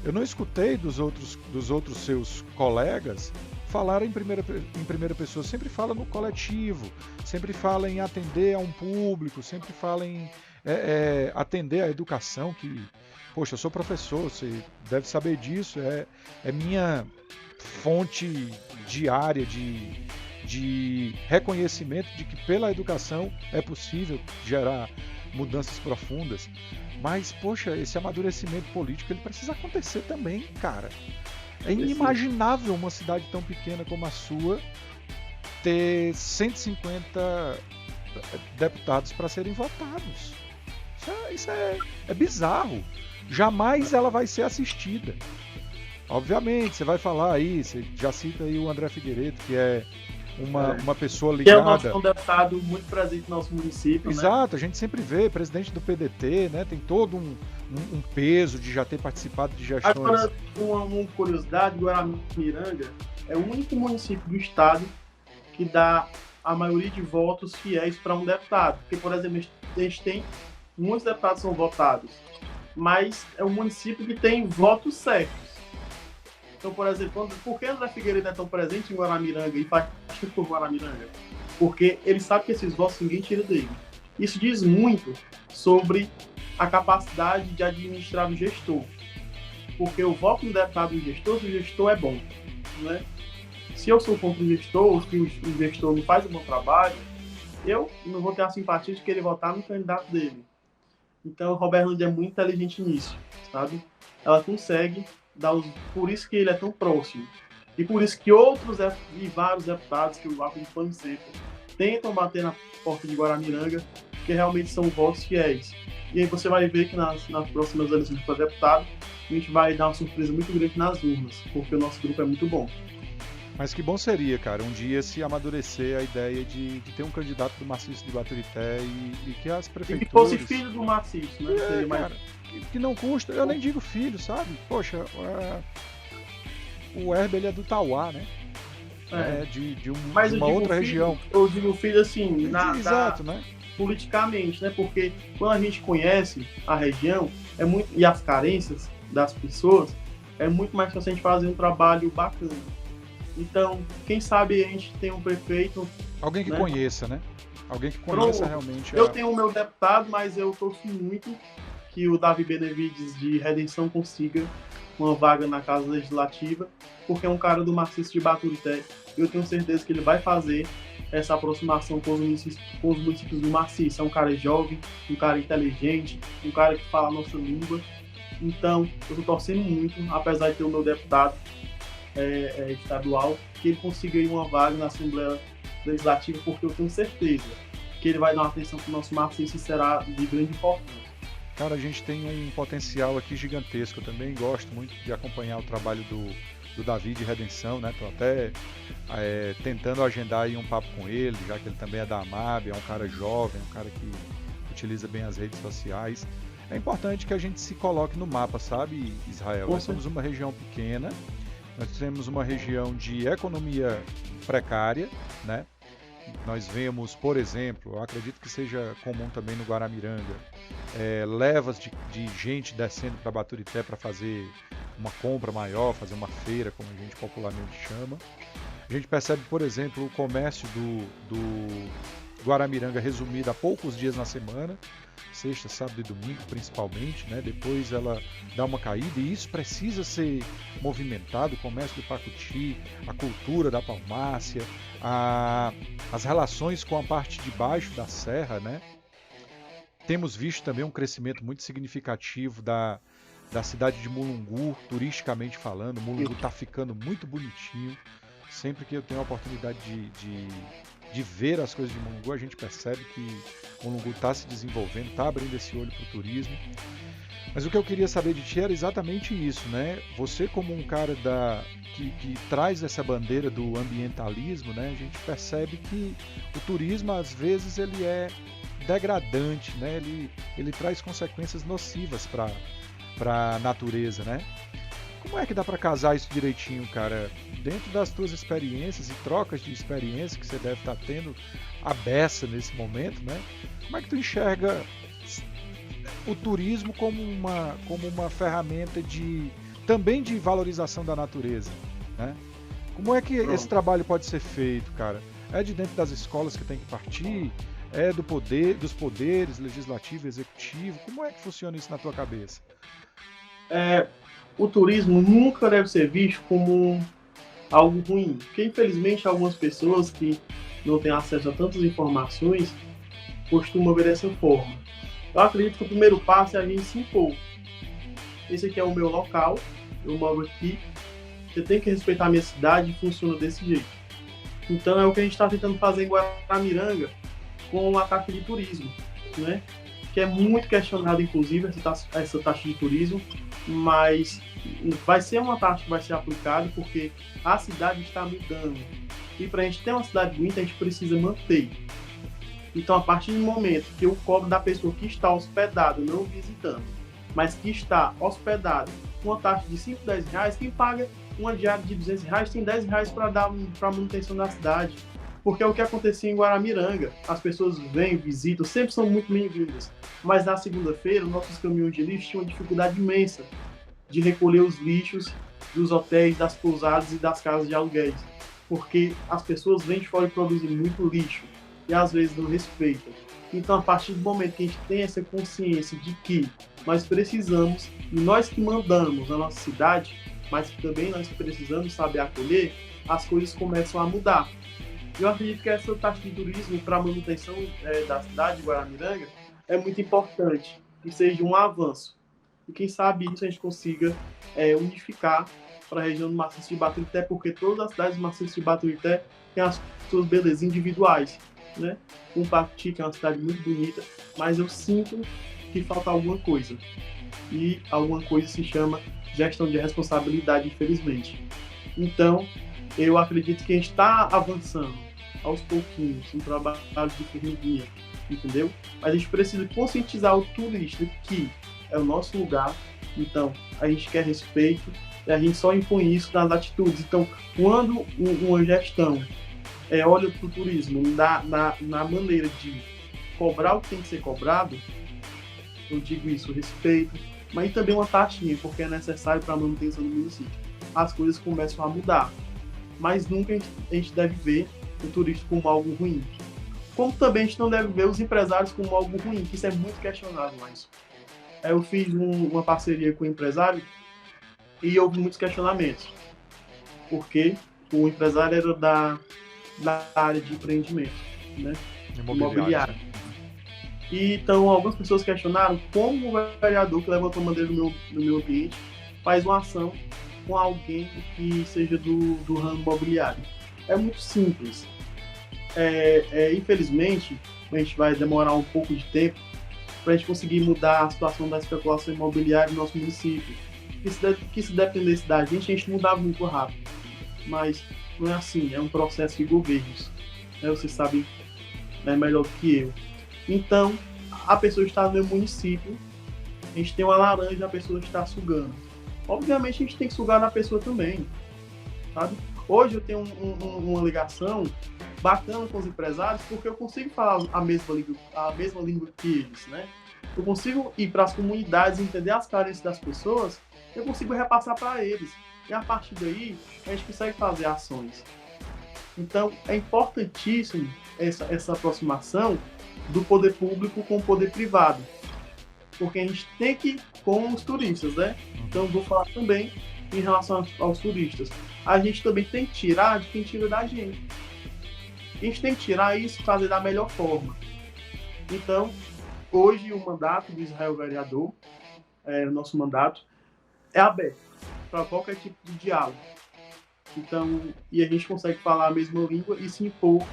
Eu não escutei dos outros seus colegas falar em primeira pessoa. Sempre fala no coletivo, sempre fala em atender a um público, sempre fala em atender a educação, que, poxa, eu sou professor, você deve saber disso, é minha fonte diária de reconhecimento de que pela educação é possível gerar mudanças profundas. Mas, poxa, esse amadurecimento político ele precisa acontecer também, cara. É inimaginável uma cidade tão pequena como a sua ter 150 deputados para serem votados. Isso é bizarro. Jamais ela vai ser assistida. Obviamente, você vai falar aí, você já cita aí o André Figueiredo, que é uma pessoa ligada. Que é um deputado muito presente no nosso município. Exato, né? A gente sempre vê, presidente do PDT, né? Tem todo um peso de já ter participado de gestões. Agora, uma curiosidade, Guaramiranga é o único município do estado que dá a maioria de votos fiéis para um deputado. Porque, por exemplo, a gente tem muitos deputados são votados, mas é um município que tem votos certos. Então, por exemplo, por que André Figueiredo é tão presente em Guaramiranga e faz por Guaramiranga? Porque ele sabe que esses votos ninguém tira dele. Isso diz muito sobre a capacidade de administrar o gestor. porque eu voto no deputado e no gestor se o gestor é bom, né? Se eu sou contra o gestor, ou se o gestor não faz um bom trabalho, eu não vou ter a simpatia de querer votar no candidato dele. Então, o Roberlândia é muito inteligente nisso, sabe? Ela consegue dar os... Por isso que ele é tão próximo. E por isso que outros e vários deputados que eu acompanho sempre tentam bater na porta de Guaramiranga, porque realmente são votos fiéis. E aí você vai ver que nas próximas eleições para deputado, a gente vai dar uma surpresa muito grande nas urnas, porque o nosso grupo é muito bom. Mas que bom seria, cara, um dia se amadurecer a ideia de ter um candidato do Marcício de Baturité e que as prefeituras... E que fosse filho do Marcício, né? Seria mais... cara, que não custa, eu nem digo filho, sabe? Poxa, o Herbert, ele é do Tauá, né? De uma outra filho, região. Eu digo filho assim, exato, né? Politicamente, né? Porque quando a gente conhece a região e as carências das pessoas, é muito mais fácil a gente fazer um trabalho bacana. Então, quem sabe a gente tem um prefeito... Alguém que conheça, né? Alguém que conheça realmente. Eu tenho o meu deputado, mas eu torço muito que o Davi Benevides de Redenção consiga uma vaga na Casa Legislativa, porque é um cara do Marcício de Baturité. Eu tenho certeza que ele vai fazer essa aproximação com os municípios do Marcício. É um cara jovem, um cara inteligente, um cara que fala a nossa língua. Então, eu estou torcendo muito, apesar de ter o meu deputado estadual, que ele consiga ir uma vaga na Assembleia Legislativa, porque eu tenho certeza que ele vai dar uma atenção para o nosso Marcício e será de grande importância. Cara, a gente tem um potencial aqui gigantesco. Eu também gosto muito de acompanhar o trabalho do Davi de Redenção, né? Tô até tentando agendar aí um papo com ele, já que ele também é da AMAB, é um cara jovem, um cara que utiliza bem as redes sociais. É importante que a gente se coloque no mapa, sabe, Israel? Nós somos uma região pequena, nós temos uma região de economia precária, né? Nós vemos, por exemplo, eu acredito que seja comum também no Guaramiranga, levas de gente descendo para Baturité para fazer uma compra maior, fazer uma feira, como a gente popularmente chama. A gente percebe, por exemplo, o comércio do Guaramiranga resumido a poucos dias na semana, sexta, sábado e domingo principalmente, né? Depois ela dá uma caída e isso precisa ser movimentado, o comércio do Pacuti, a cultura da Palmácia, as relações com a parte de baixo da serra, né? Temos visto também um crescimento muito significativo da cidade de Mulungu, turisticamente falando. Mulungu está ficando muito bonitinho. Sempre que eu tenho a oportunidade de ver as coisas de Mulungu, a gente percebe que Mulungu está se desenvolvendo, está abrindo esse olho para o turismo. Mas o que eu queria saber de ti era exatamente isso, né? Você como um cara que traz essa bandeira do ambientalismo, né? A gente percebe que o turismo, às vezes, ele é degradante, né? Ele traz consequências nocivas para a natureza, né? Como é que dá para casar isso direitinho, cara? Dentro das tuas experiências e trocas de experiência que você deve estar tendo à beça nesse momento, né? Como é que tu enxerga o turismo como uma ferramenta também de valorização da natureza, né? Como é que esse trabalho pode ser feito, cara? É de dentro das escolas que tem que partir? É dos poderes legislativo e executivo? Como é que funciona isso na tua cabeça? O turismo nunca deve ser visto como algo ruim, porque infelizmente algumas pessoas que não têm acesso a tantas informações costumam ver dessa forma. Eu acredito que o primeiro passo é a gente se impor. Esse aqui é o meu local, eu moro aqui, você tem que respeitar a minha cidade e funciona desse jeito. Então é o que a gente está tentando fazer em Guaramiranga com a taxa de turismo, né? Que é muito questionada, inclusive, essa taxa de turismo, mas vai ser uma taxa que vai ser aplicada porque a cidade está mudando. E para a gente ter uma cidade bonita, a gente precisa manter. Então, a partir do momento que eu cobro da pessoa que está hospedada, não visitando, mas que está hospedada, com uma taxa de 5, 10 reais, quem paga uma diária de 200 reais tem 10 reais para dar para a manutenção da cidade. Porque é o que acontecia em Guaramiranga. As pessoas vêm, visitam, sempre são muito bem-vindas. Mas na segunda-feira, nossos caminhões de lixo tinham uma dificuldade imensa de recolher os lixos dos hotéis, das pousadas e das casas de aluguéis. Porque as pessoas vêm de fora e produzem muito lixo. E às vezes não respeitam. Então, a partir do momento que a gente tem essa consciência de que nós precisamos, e nós que mandamos na nossa cidade, mas que também nós precisamos saber acolher, as coisas começam a mudar. Eu acredito que essa taxa de turismo para a manutenção da cidade de Guaramiranga é muito importante, que seja um avanço. E quem sabe isso a gente consiga unificar para a região do Maciço de Baturité, porque todas as cidades do Maciço de Baturité têm as suas belezas individuais, né? Um Pacti, que é uma cidade muito bonita, mas eu sinto que falta alguma coisa. E alguma coisa se chama gestão de responsabilidade, infelizmente. Então, eu acredito que a gente está avançando aos pouquinhos, um trabalho de formiguinha, entendeu? Mas a gente precisa conscientizar o turista que é o nosso lugar, então a gente quer respeito e a gente só impõe isso nas atitudes. Então, quando uma gestão olha para o turismo na maneira de cobrar o que tem que ser cobrado, eu digo isso, respeito, mas também uma taxinha, porque é necessário para a manutenção do município. As coisas começam a mudar, mas nunca a gente deve ver o turista como algo ruim. Como também a gente não deve ver os empresários como algo ruim, que isso é muito questionado, mas eu fiz uma parceria com o empresário e houve muitos questionamentos, porque o empresário era da área de empreendimento, né? Imobiliário. E então algumas pessoas questionaram como o vereador que levantou a bandeira no meu ambiente faz uma ação com alguém que seja do ramo imobiliário. É muito simples. Infelizmente, a gente vai demorar um pouco de tempo para a gente conseguir mudar a situação da especulação imobiliária no nosso município. Que se dependesse da gente mudava muito rápido. Mas não é assim, é um processo de governos. Vocês sabem melhor do que eu. Então, a pessoa está no meu município, a gente tem uma laranja, a pessoa está sugando. Obviamente, a gente tem que sugar na pessoa também, sabe? Hoje eu tenho uma ligação bacana com os empresários, porque eu consigo falar a mesma língua que eles, né? Eu consigo ir para as comunidades, entender as carências das pessoas, eu consigo repassar para eles. E a partir daí, a gente consegue fazer ações. Então, é importantíssimo essa aproximação do poder público com o poder privado. Porque a gente tem que ir com os turistas, né? Então, eu vou falar também em relação aos turistas. A gente também tem que tirar de quem tira da gente. A gente tem que tirar isso e fazer da melhor forma. Então, hoje o mandato do Israel Vereador, o nosso mandato, é aberto para qualquer tipo de diálogo. Então, e a gente consegue falar a mesma língua e se impor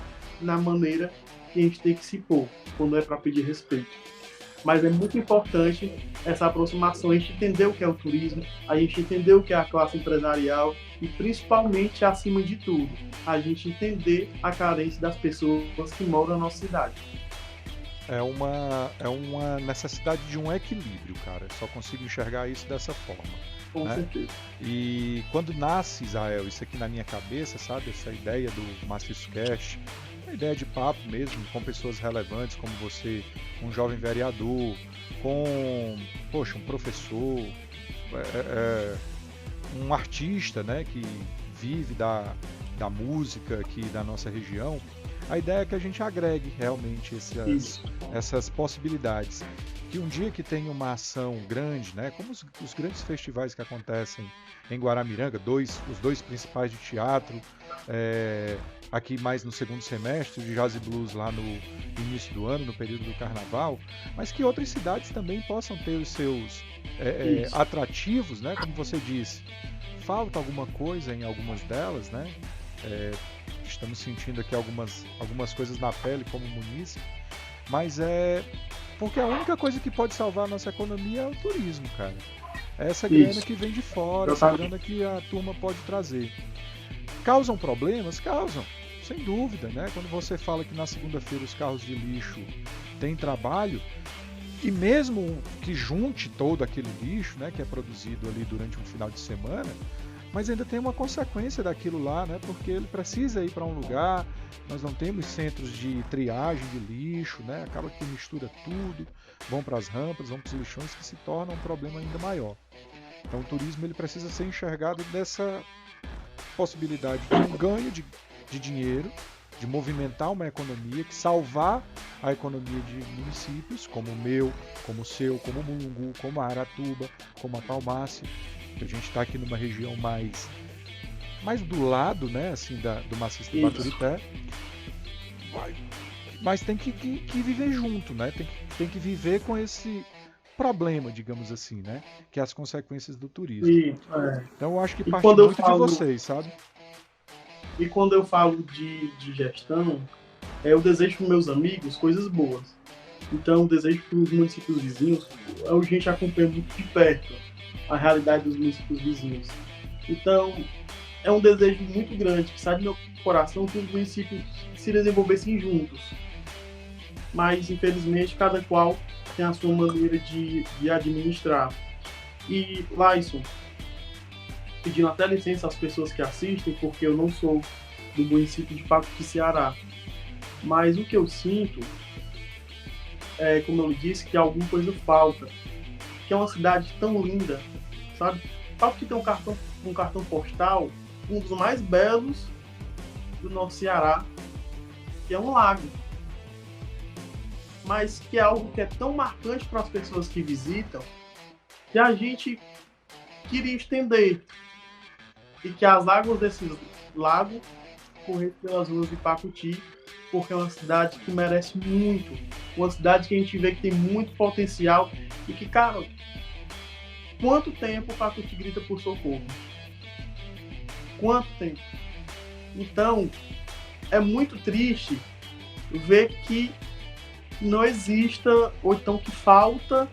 na maneira que a gente tem que se impor, quando é para pedir respeito. Mas é muito importante essa aproximação, a gente entender o que é o turismo, a gente entender o que é a classe empresarial e, principalmente, acima de tudo, a gente entender a carência das pessoas que moram na nossa cidade. É uma necessidade de um equilíbrio, cara. Eu só consigo enxergar isso dessa forma. Com certeza. E quando nasce, Israel, isso aqui na minha cabeça, sabe? Essa ideia do Maciço Cast, uma ideia de papo mesmo, com pessoas relevantes como você, um jovem vereador, com, um professor, um artista, né, que vive da música aqui da nossa região. A ideia é que a gente agregue realmente essas possibilidades. Que um dia que tem uma ação grande, né, como os grandes festivais que acontecem em Guaramiranga, os dois principais de teatro, aqui mais no segundo semestre, de Jazz e Blues lá no início do ano, no período do Carnaval, mas que outras cidades também possam ter os seus atrativos, né, como você disse. Falta alguma coisa em algumas delas, né? Estamos sentindo aqui algumas coisas na pele como munícipe, mas porque a única coisa que pode salvar a nossa economia é o turismo, cara. Essa grana que vem de fora, essa grana que a turma pode trazer. Causam problemas? Causam, sem dúvida, né? Quando você fala que na segunda-feira os carros de lixo têm trabalho, e mesmo que junte todo aquele lixo, né, que é produzido ali durante um final de semana, mas ainda tem uma consequência daquilo lá, né? Porque ele precisa ir para um lugar, nós não temos centros de triagem de lixo, né? Acaba que mistura tudo, vão para as rampas, vão para os lixões, que se torna um problema ainda maior. Então o turismo ele precisa ser enxergado dessa possibilidade de um ganho de dinheiro, de movimentar uma economia, que salvar a economia de municípios como o meu, como o seu, como o Mulungu, como a Aratuba, como a Palmácia, que a gente está aqui numa região mais do lado, né, assim, do maciço do Baturité, mas tem que viver junto, né, tem que viver com esse problema, digamos assim, né, que é as consequências do turismo. Então eu acho que parte muito de vocês, sabe? E quando eu falo de gestão, eu desejo para os meus amigos coisas boas. Então, eu desejo para os municípios vizinhos, a gente acompanha muito de perto a realidade dos municípios vizinhos. Então, é um desejo muito grande que sai do meu coração que os municípios se desenvolvessem juntos. Mas, infelizmente, cada qual tem a sua maneira de administrar. E, Laison, pedindo até licença às pessoas que assistem, porque eu não sou do município de Pacuti, Ceará. Mas o que eu sinto é, como eu disse, que alguma coisa falta. Que é uma cidade tão linda, sabe? Pacuti tem um cartão postal, um dos mais belos do nosso Ceará, que é um lago. Mas que é algo que é tão marcante para as pessoas que visitam, que a gente queria estender. E que as águas desse lago corressem pelas ruas de Pacuti, porque é uma cidade que merece muito. Uma cidade que a gente vê que tem muito potencial e que, cara, quanto tempo o Pacuti grita por socorro? Quanto tempo? Então, é muito triste ver que não exista, ou então que falta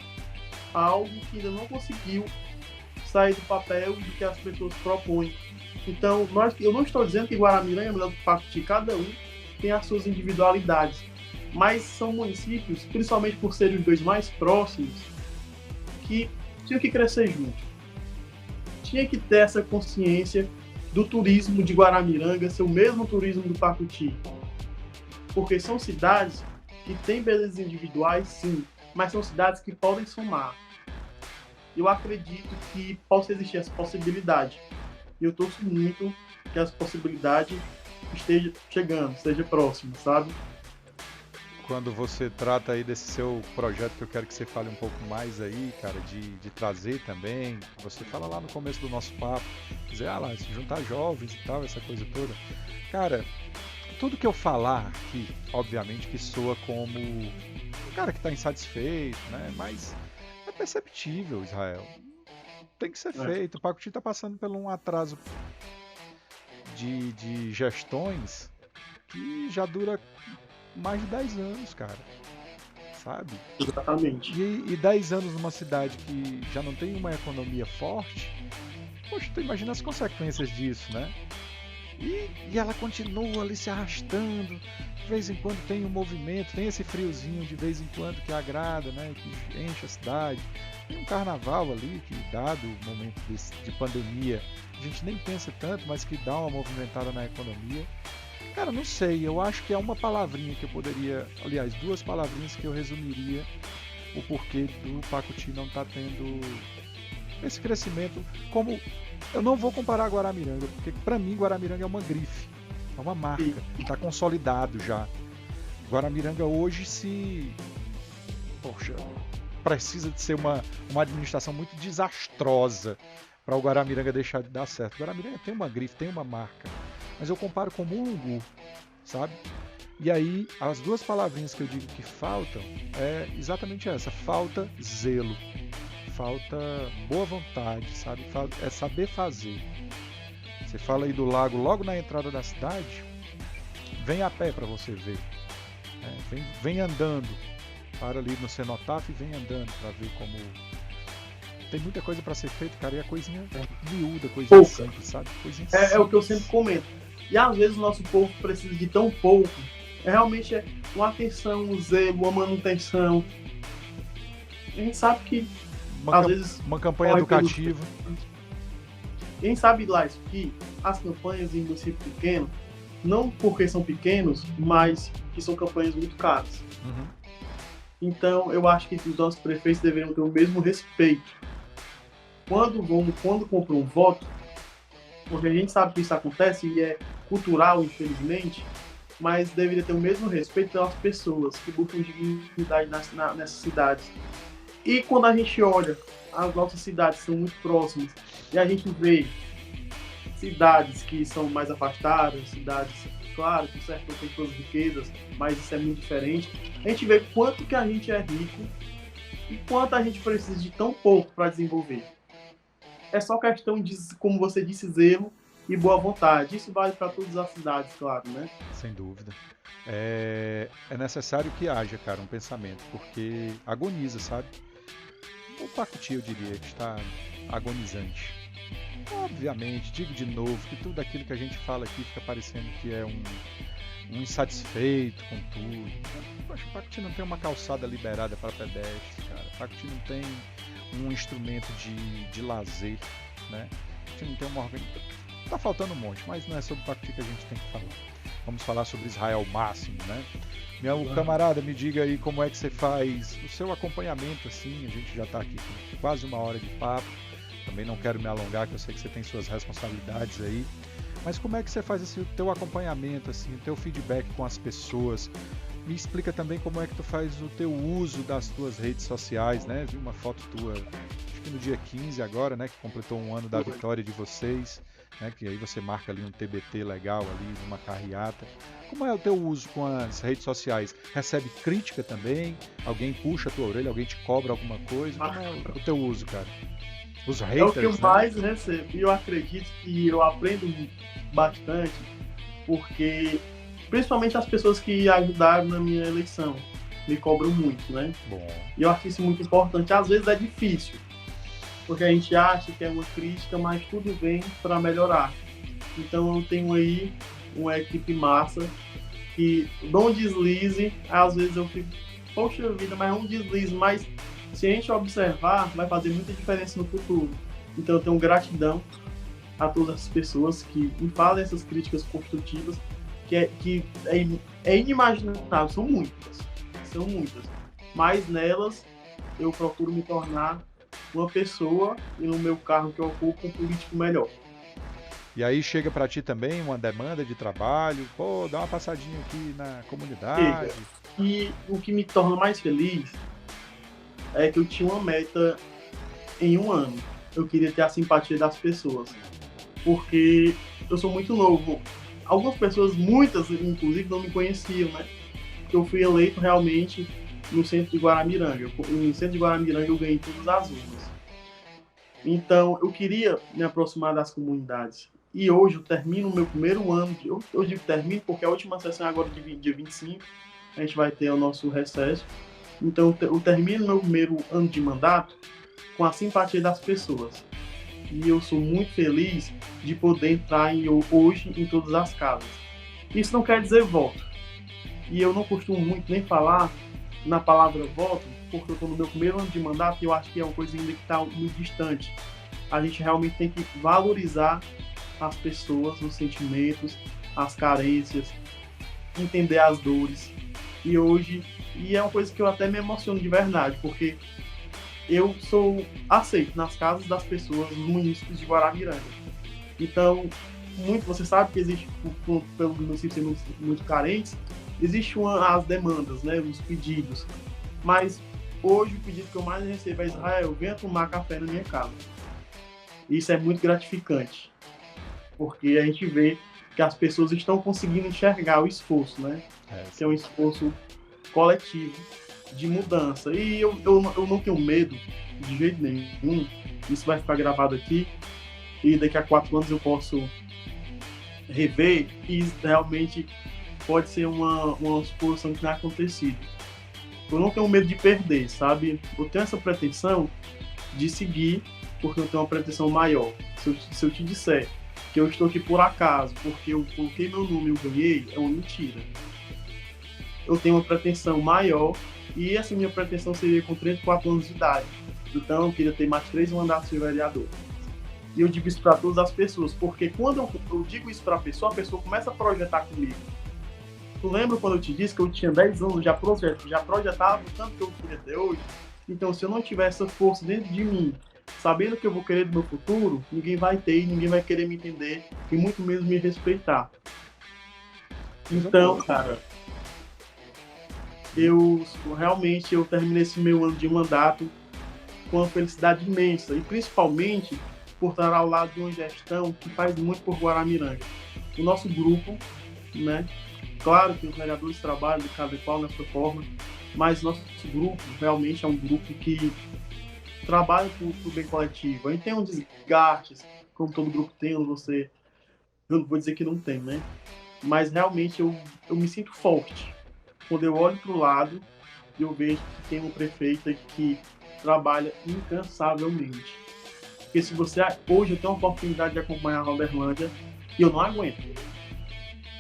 algo que ainda não conseguiu sair do papel do que as pessoas propõem. Então, eu não estou dizendo que Guaramiranga é melhor do que Pacuti, cada um tem as suas individualidades, mas são municípios, principalmente por serem os dois mais próximos, que tinham que crescer juntos. Tinha que ter essa consciência do turismo de Guaramiranga ser o mesmo turismo do Pacuti, porque são cidades que têm belezas individuais, sim, mas são cidades que podem somar. Eu acredito que possa existir essa possibilidade. E eu torço muito que essa possibilidade esteja chegando, esteja próxima, sabe? Quando você trata aí desse seu projeto, que eu quero que você fale um pouco mais aí, cara, de trazer também, você fala lá no começo do nosso papo, dizer, lá, se juntar jovens e tal, essa coisa toda. Cara, tudo que eu falar aqui, obviamente que soa como um cara que tá insatisfeito, né? Mas é perceptível, Israel. Tem que ser feito. O Pacuti tá passando por um atraso de gestões que já dura mais de 10 anos, cara. Sabe? Exatamente. E 10 anos numa cidade que já não tem uma economia forte, poxa, tu imagina as consequências disso, né? E ela continua ali se arrastando, de vez em quando tem um movimento, tem esse friozinho de vez em quando que agrada, né? Que enche a cidade. Tem um carnaval ali que, dado o momento de pandemia, a gente nem pensa tanto, mas que dá uma movimentada na economia. Cara, não sei, eu acho que é uma palavrinha que eu poderia, aliás, 2 palavrinhas que eu resumiria o porquê do Pacuti não tá tendo esse crescimento. Como eu não vou comparar Guaramiranga, porque pra mim Guaramiranga é uma grife, é uma marca, tá consolidado já. Guaramiranga hoje precisa de ser uma administração muito desastrosa para o Guaramiranga deixar de dar certo. O Guaramiranga tem uma grife, tem uma marca, mas eu comparo com o Mulungu, sabe? E aí, as 2 palavrinhas que eu digo que faltam é exatamente essa: falta zelo, falta boa vontade, sabe? É saber fazer. Você fala aí do lago logo na entrada da cidade, vem a pé para você ver, vem andando, para ali no cenotafo e vem andando para ver como tem muita coisa para ser feita, cara, e a coisinha miúda, coisinha simples, sabe? Coisinha é o que eu sempre comento. E às vezes o nosso povo precisa de tão pouco. Realmente é uma atenção, um zelo, uma manutenção. A gente sabe que às vezes uma campanha educativa. A gente sabe lá que as campanhas em município pequeno, não porque são pequenos, mas que são campanhas muito caras. Uhum. Então eu acho que os nossos prefeitos deveriam ter o mesmo respeito. Quando compram um voto, porque a gente sabe que isso acontece e é cultural, infelizmente, mas deveria ter o mesmo respeito pelas pessoas que buscam dignidade nessas cidades. E quando a gente olha, as nossas cidades são muito próximas, e a gente vê cidades que são mais afastadas, cidades, claro, que certo tem suas riquezas, mas isso é muito diferente. A gente vê quanto que a gente é rico e quanto a gente precisa de tão pouco para desenvolver. É só questão de, como você disse, zelo e boa vontade. Isso vale para todas as cidades, claro, né? Sem dúvida. É necessário que haja, cara, um pensamento, porque agoniza, sabe? O Pacuti, eu diria, que está agonizante. Obviamente, digo de novo, que tudo aquilo que a gente fala aqui fica parecendo que é um insatisfeito com tudo. Poxa, o Pacuti não tem uma calçada liberada para pedestres, cara. O Pacuti não tem um instrumento de lazer, né? O Pacuti não tem uma organização. Tá faltando um monte, mas não é sobre o Pacuti que a gente tem que falar. Vamos falar sobre Israel Máximo, né? Meu camarada, me diga aí como é que você faz o seu acompanhamento, assim. A gente já está aqui com quase 1 hora de papo. Também não quero me alongar, que eu sei que você tem suas responsabilidades aí. Mas como é que você faz esse teu acompanhamento, assim, o teu feedback com as pessoas? Me explica também como é que tu faz o teu uso das tuas redes sociais, né? Vi uma foto tua, acho que no dia 15 agora, né? Que completou 1 ano da vitória de vocês, né? Que aí você marca ali um TBT legal ali, uma carreata. Como é o teu uso com as redes sociais? Recebe crítica também? Alguém puxa a tua orelha? Alguém te cobra alguma coisa? Como é o teu uso, cara? Os haters, é o que eu mais recebo. E eu acredito que eu aprendo bastante, porque principalmente as pessoas que ajudaram na minha eleição me cobram muito, né? Bom. E eu acho isso muito importante. Às vezes é difícil, porque a gente acha que é uma crítica, mas tudo vem para melhorar. Então eu tenho aí uma equipe massa que dá um deslize, às vezes eu fico, poxa vida, mas é um deslize, mas se a gente observar, vai fazer muita diferença no futuro. Então eu tenho gratidão a todas as pessoas que me fazem essas críticas construtivas, que é inimaginável, são muitas. Mas nelas eu procuro me tornar uma pessoa e no meu cargo que eu ocupo um político melhor. E aí chega para ti também uma demanda de trabalho, pô, dá uma passadinha aqui na comunidade. E o que me torna mais feliz é que eu tinha uma meta em 1 ano. Eu queria ter a simpatia das pessoas, porque eu sou muito novo. Algumas pessoas, muitas inclusive, não me conheciam, né? Porque eu fui eleito realmente no centro de Guaramiranga. No centro de Guaramiranga eu ganhei todas as urnas. Então eu queria me aproximar das comunidades. E hoje eu termino o meu primeiro ano. Eu digo termino porque a última sessão é agora de dia 25. A gente vai ter o nosso recesso. Então eu termino meu primeiro ano de mandato com a simpatia das pessoas. E eu sou muito feliz de poder entrar hoje em todas as casas. Isso não quer dizer voto. E eu não costumo muito nem falar na palavra voto, porque eu estou no meu primeiro ano de mandato e eu acho que é uma coisa ainda que está muito distante. A gente realmente tem que valorizar as pessoas, os sentimentos, as carências, entender as dores. E é uma coisa que eu até me emociono de verdade, porque eu sou aceito nas casas das pessoas, nos municípios de Guaramiranga. Então, você sabe que existe, pelo município ser muito carentes, existe as demandas, né, os pedidos. Mas hoje o pedido que eu mais recebo é: Israel, venha tomar café na minha casa. Isso é muito gratificante, porque a gente vê que as pessoas estão conseguindo enxergar o esforço, né? Que é um esforço coletivo de mudança. E eu não tenho medo de jeito nenhum. Isso vai ficar gravado aqui e daqui a 4 anos eu posso rever e realmente pode ser uma suposição que não é acontecido. Eu não tenho medo de perder, sabe? Eu tenho essa pretensão de seguir, porque eu tenho uma pretensão maior. Se eu te disser que eu estou aqui por acaso, porque eu coloquei meu nome e eu ganhei, é uma mentira. Eu tenho uma pretensão maior e essa minha pretensão seria com 34 anos de idade. Então eu queria ter mais 3 mandatos de vereador. E eu digo isso para todas as pessoas, porque quando eu digo isso para a pessoa começa a projetar comigo. Tu lembra quando eu te disse que eu tinha 10 anos, já projetava o tanto que eu queria ter hoje? Então, se eu não tiver essa força dentro de mim, sabendo que eu vou querer do meu futuro, ninguém vai ter, ninguém vai querer me entender e muito menos me respeitar. Coisa Então, boa. cara, eu realmente terminei esse meu ano de mandato com uma felicidade imensa, e principalmente por estar ao lado de uma gestão que faz muito por Guaramiranga. O nosso grupo, né? Claro que os vereadores trabalham de cada qual na sua forma, mas nosso grupo realmente é um grupo que trabalha para o bem coletivo. A gente tem um desgastes, como todo grupo tem, eu não vou dizer que não tem, né? Mas realmente eu me sinto forte quando eu olho para o lado e eu vejo que tem uma prefeita que trabalha incansavelmente. Porque se você hoje eu tenho a oportunidade de acompanhar a Roberlândia e eu não aguento,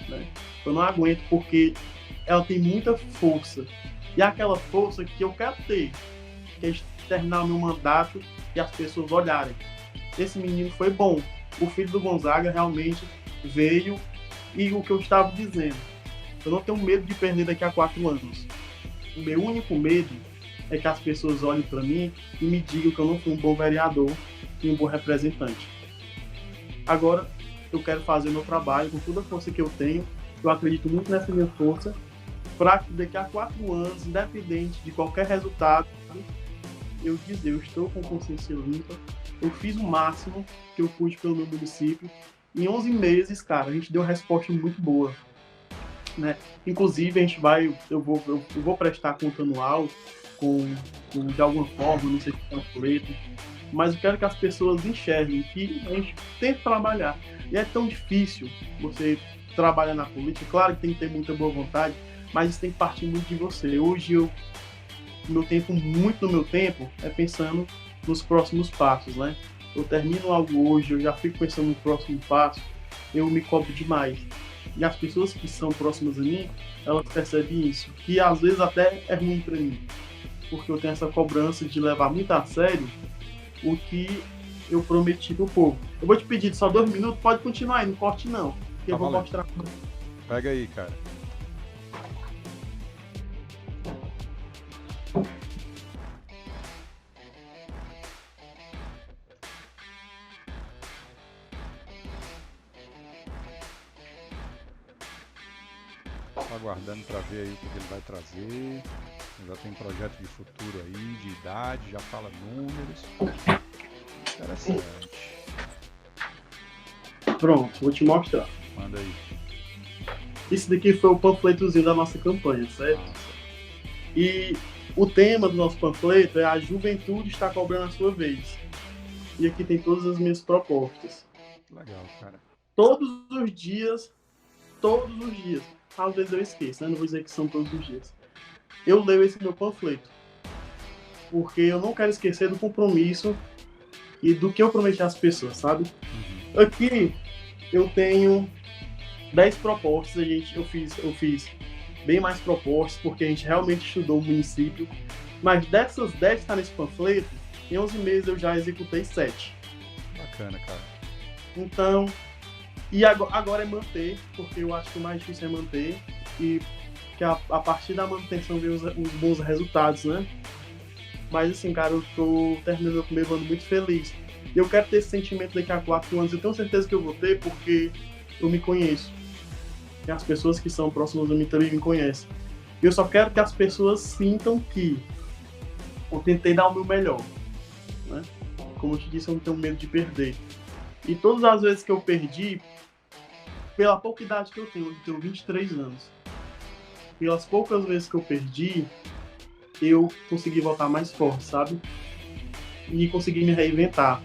né? Eu não aguento porque ela tem muita força. E é aquela força que eu quero ter, que é terminar o meu mandato e as pessoas olharem. Esse menino foi bom. O filho do Gonzaga realmente veio, e o que eu estava dizendo, eu não tenho medo de perder daqui a 4 anos. O meu único medo é que as pessoas olhem para mim e me digam que eu não fui um bom vereador e um bom representante. Agora, eu quero fazer meu trabalho com toda a força que eu tenho. Eu acredito muito nessa minha força, para que daqui a 4 anos, independente de qualquer resultado, eu dizer, eu estou com consciência limpa, eu fiz o máximo que eu pude pelo meu município. Em 11 meses, cara, a gente deu uma resposta muito boa, né? Inclusive, eu vou prestar conta anual de alguma forma, não sei se é um boleto, mas eu quero que as pessoas enxerguem que a gente tem que trabalhar. E é tão difícil você trabalhar na política, claro que tem que ter muita boa vontade, mas isso tem que partir muito de você. Hoje, muito do meu tempo é pensando nos próximos passos, né? Eu termino algo hoje, eu já fico pensando no próximo passo, eu me cobro demais. E as pessoas que são próximas a mim, elas percebem isso, que às vezes até é ruim para mim, porque eu tenho essa cobrança de levar muito a sério o que eu prometi pro povo. Eu vou te pedir só 2 minutos, pode continuar aí, não corte não, que eu vou mostrar. Pega aí, cara. Aguardando para ver aí o que ele vai trazer. Já tem projeto de futuro aí, de idade, já fala números. Interessante. Pronto, vou te mostrar. Manda aí. Esse daqui foi o panfletozinho da nossa campanha, certo? Nossa. E o tema do nosso panfleto é: a juventude está cobrando a sua vez. E aqui tem todas as minhas propostas. Legal, cara. Todos os dias, às vezes eu esqueço, né? Não vou dizer que são todos os dias. Eu leio esse meu panfleto, porque eu não quero esquecer do compromisso e do que eu prometi às pessoas, sabe? Aqui eu tenho 10 propostas, eu fiz bem mais propostas, porque a gente realmente estudou o município, mas dessas 10 que está nesse panfleto, em 11 meses eu já executei 7. Bacana, cara. Então, e agora é manter, porque eu acho que o mais difícil é manter, e que a partir da manutenção vem os bons resultados, né? Mas assim, cara, eu tô terminando meu primeiro ano muito feliz. E eu quero ter esse sentimento daqui a 4 anos. Eu tenho certeza que eu vou ter, porque eu me conheço. E as pessoas que são próximas a mim também me conhecem. Eu só quero que as pessoas sintam que eu tentei dar o meu melhor, né? Como eu te disse, eu não tenho medo de perder. E todas as vezes que eu perdi, pela pouca idade que eu tenho 23 anos, pelas poucas vezes que eu perdi, eu consegui voltar mais forte, sabe? E consegui me reinventar.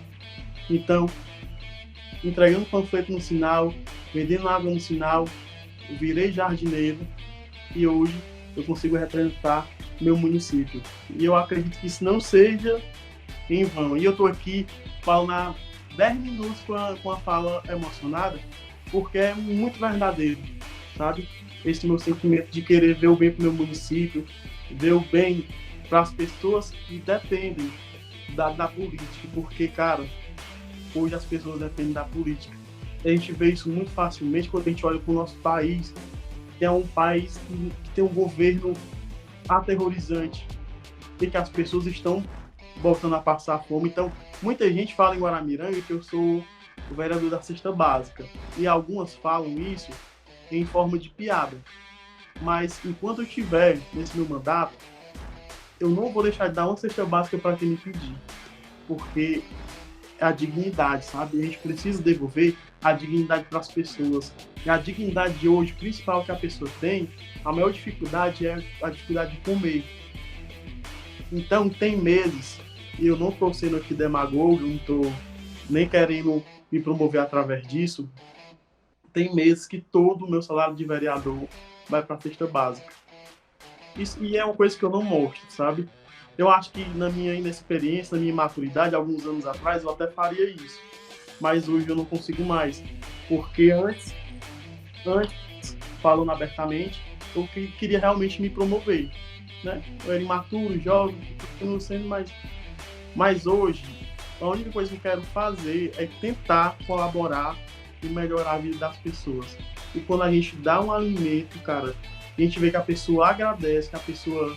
Então, entregando panfleto no sinal, vendendo água no sinal, eu virei jardineiro e hoje eu consigo representar meu município. E eu acredito que isso não seja em vão. E eu tô aqui falando há 10 minutos com a fala emocionada, porque é muito verdadeiro, sabe? Esse meu sentimento de querer ver o bem pro meu município, ver o bem para as pessoas que dependem da política, porque, cara, hoje as pessoas dependem da política. A gente vê isso muito facilmente quando a gente olha para o nosso país, que é um país que tem um governo aterrorizante e que as pessoas estão voltando a passar fome. Então, muita gente fala em Guaramiranga que eu sou o vereador da cesta básica, e algumas falam isso em forma de piada. Mas enquanto eu estiver nesse meu mandato, eu não vou deixar de dar uma cesta básica para quem me pedir, porque é a dignidade, sabe? A gente precisa devolver a dignidade para as pessoas. E a dignidade de hoje, principal que a pessoa tem, a maior dificuldade é a dificuldade de comer. Então, tem meses, e eu não estou sendo aqui demagogo, não estou nem querendo me promover através disso, tem meses que todo o meu salário de vereador vai para a cesta básica. Isso, e é uma coisa que eu não mostro, sabe? Eu acho que na minha inexperiência, na minha imaturidade, alguns anos atrás, eu até faria isso. Mas hoje eu não consigo mais. Porque antes falando abertamente, eu queria realmente me promover. Né? Eu era imaturo, jovem, continuo sendo, mas hoje, a única coisa que eu quero fazer é tentar colaborar e melhorar a vida das pessoas. E quando a gente dá um alimento, cara, a gente vê que a pessoa agradece, que a pessoa...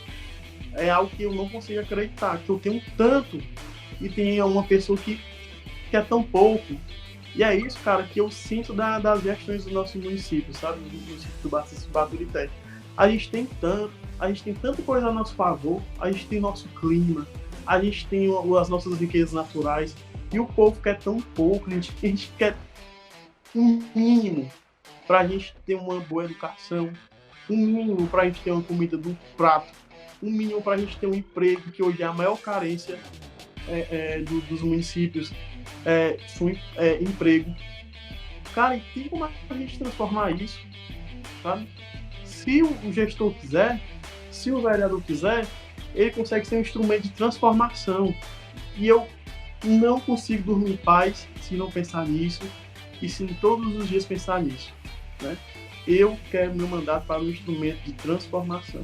É algo que eu não consigo acreditar, que eu tenho tanto e tem uma pessoa que é tão pouco. E é isso, cara, que eu sinto das gestões do nosso município, sabe? Do município do Baturité. A gente tem tanta coisa a nosso favor, a gente tem nosso clima, a gente tem as nossas riquezas naturais, e o povo quer tão pouco, a gente quer um mínimo para a gente ter uma boa educação, um mínimo para a gente ter uma comida do prato, um mínimo para a gente ter um emprego, que hoje é a maior carência dos municípios, emprego. Cara, e tem como a gente transformar isso, sabe? Se o gestor quiser, se o vereador quiser, ele consegue ser um instrumento de transformação. E eu não consigo dormir em paz se não pensar nisso e se todos os dias pensar nisso, né? Eu quero meu mandato para um instrumento de transformação.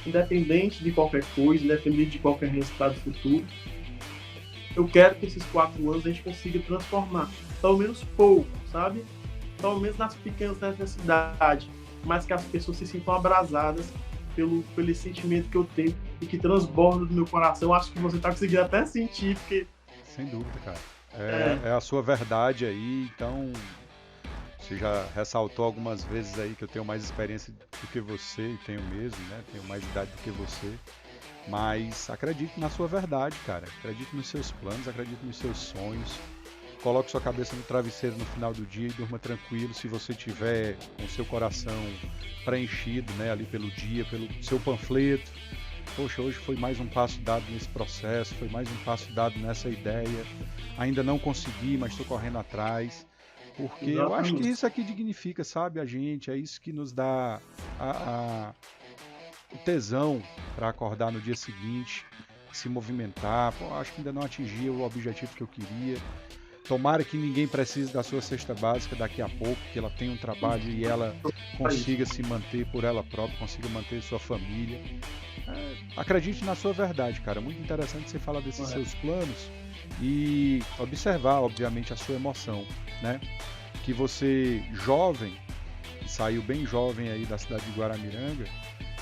Independente de qualquer coisa, independente de qualquer resultado futuro, eu quero que esses 4 anos a gente consiga transformar, pelo menos pouco, sabe? Pelo menos nas pequenas necessidades, mas que as pessoas se sintam abrasadas pelo sentimento que eu tenho e que transborda do meu coração. Acho que você está conseguindo até sentir, porque... Sem dúvida, cara. É a sua verdade aí, então... Você já ressaltou algumas vezes aí que eu tenho mais experiência do que você, e tenho mesmo, né? Tenho mais idade do que você. Mas acredite na sua verdade, cara. Acredite nos seus planos, acredite nos seus sonhos. Coloque sua cabeça no travesseiro no final do dia e durma tranquilo se você tiver com o seu coração preenchido, né, ali pelo dia, pelo seu panfleto. Poxa, hoje foi mais um passo dado nesse processo, foi mais um passo dado nessa ideia. Ainda não consegui, mas estou correndo atrás. Porque eu acho que isso aqui dignifica, sabe, a gente. É isso que nos dá o tesão para acordar no dia seguinte, se movimentar. Pô, acho que ainda não atingi o objetivo que eu queria. Tomara que ninguém precise da sua cesta básica daqui a pouco, que ela tenha um trabalho e ela consiga se manter por ela própria, consiga manter sua família. Acredite na sua verdade, cara. Muito interessante você falar desses seus planos e observar, obviamente, a sua emoção, né? Que você, jovem, que saiu bem jovem aí da cidade de Guaramiranga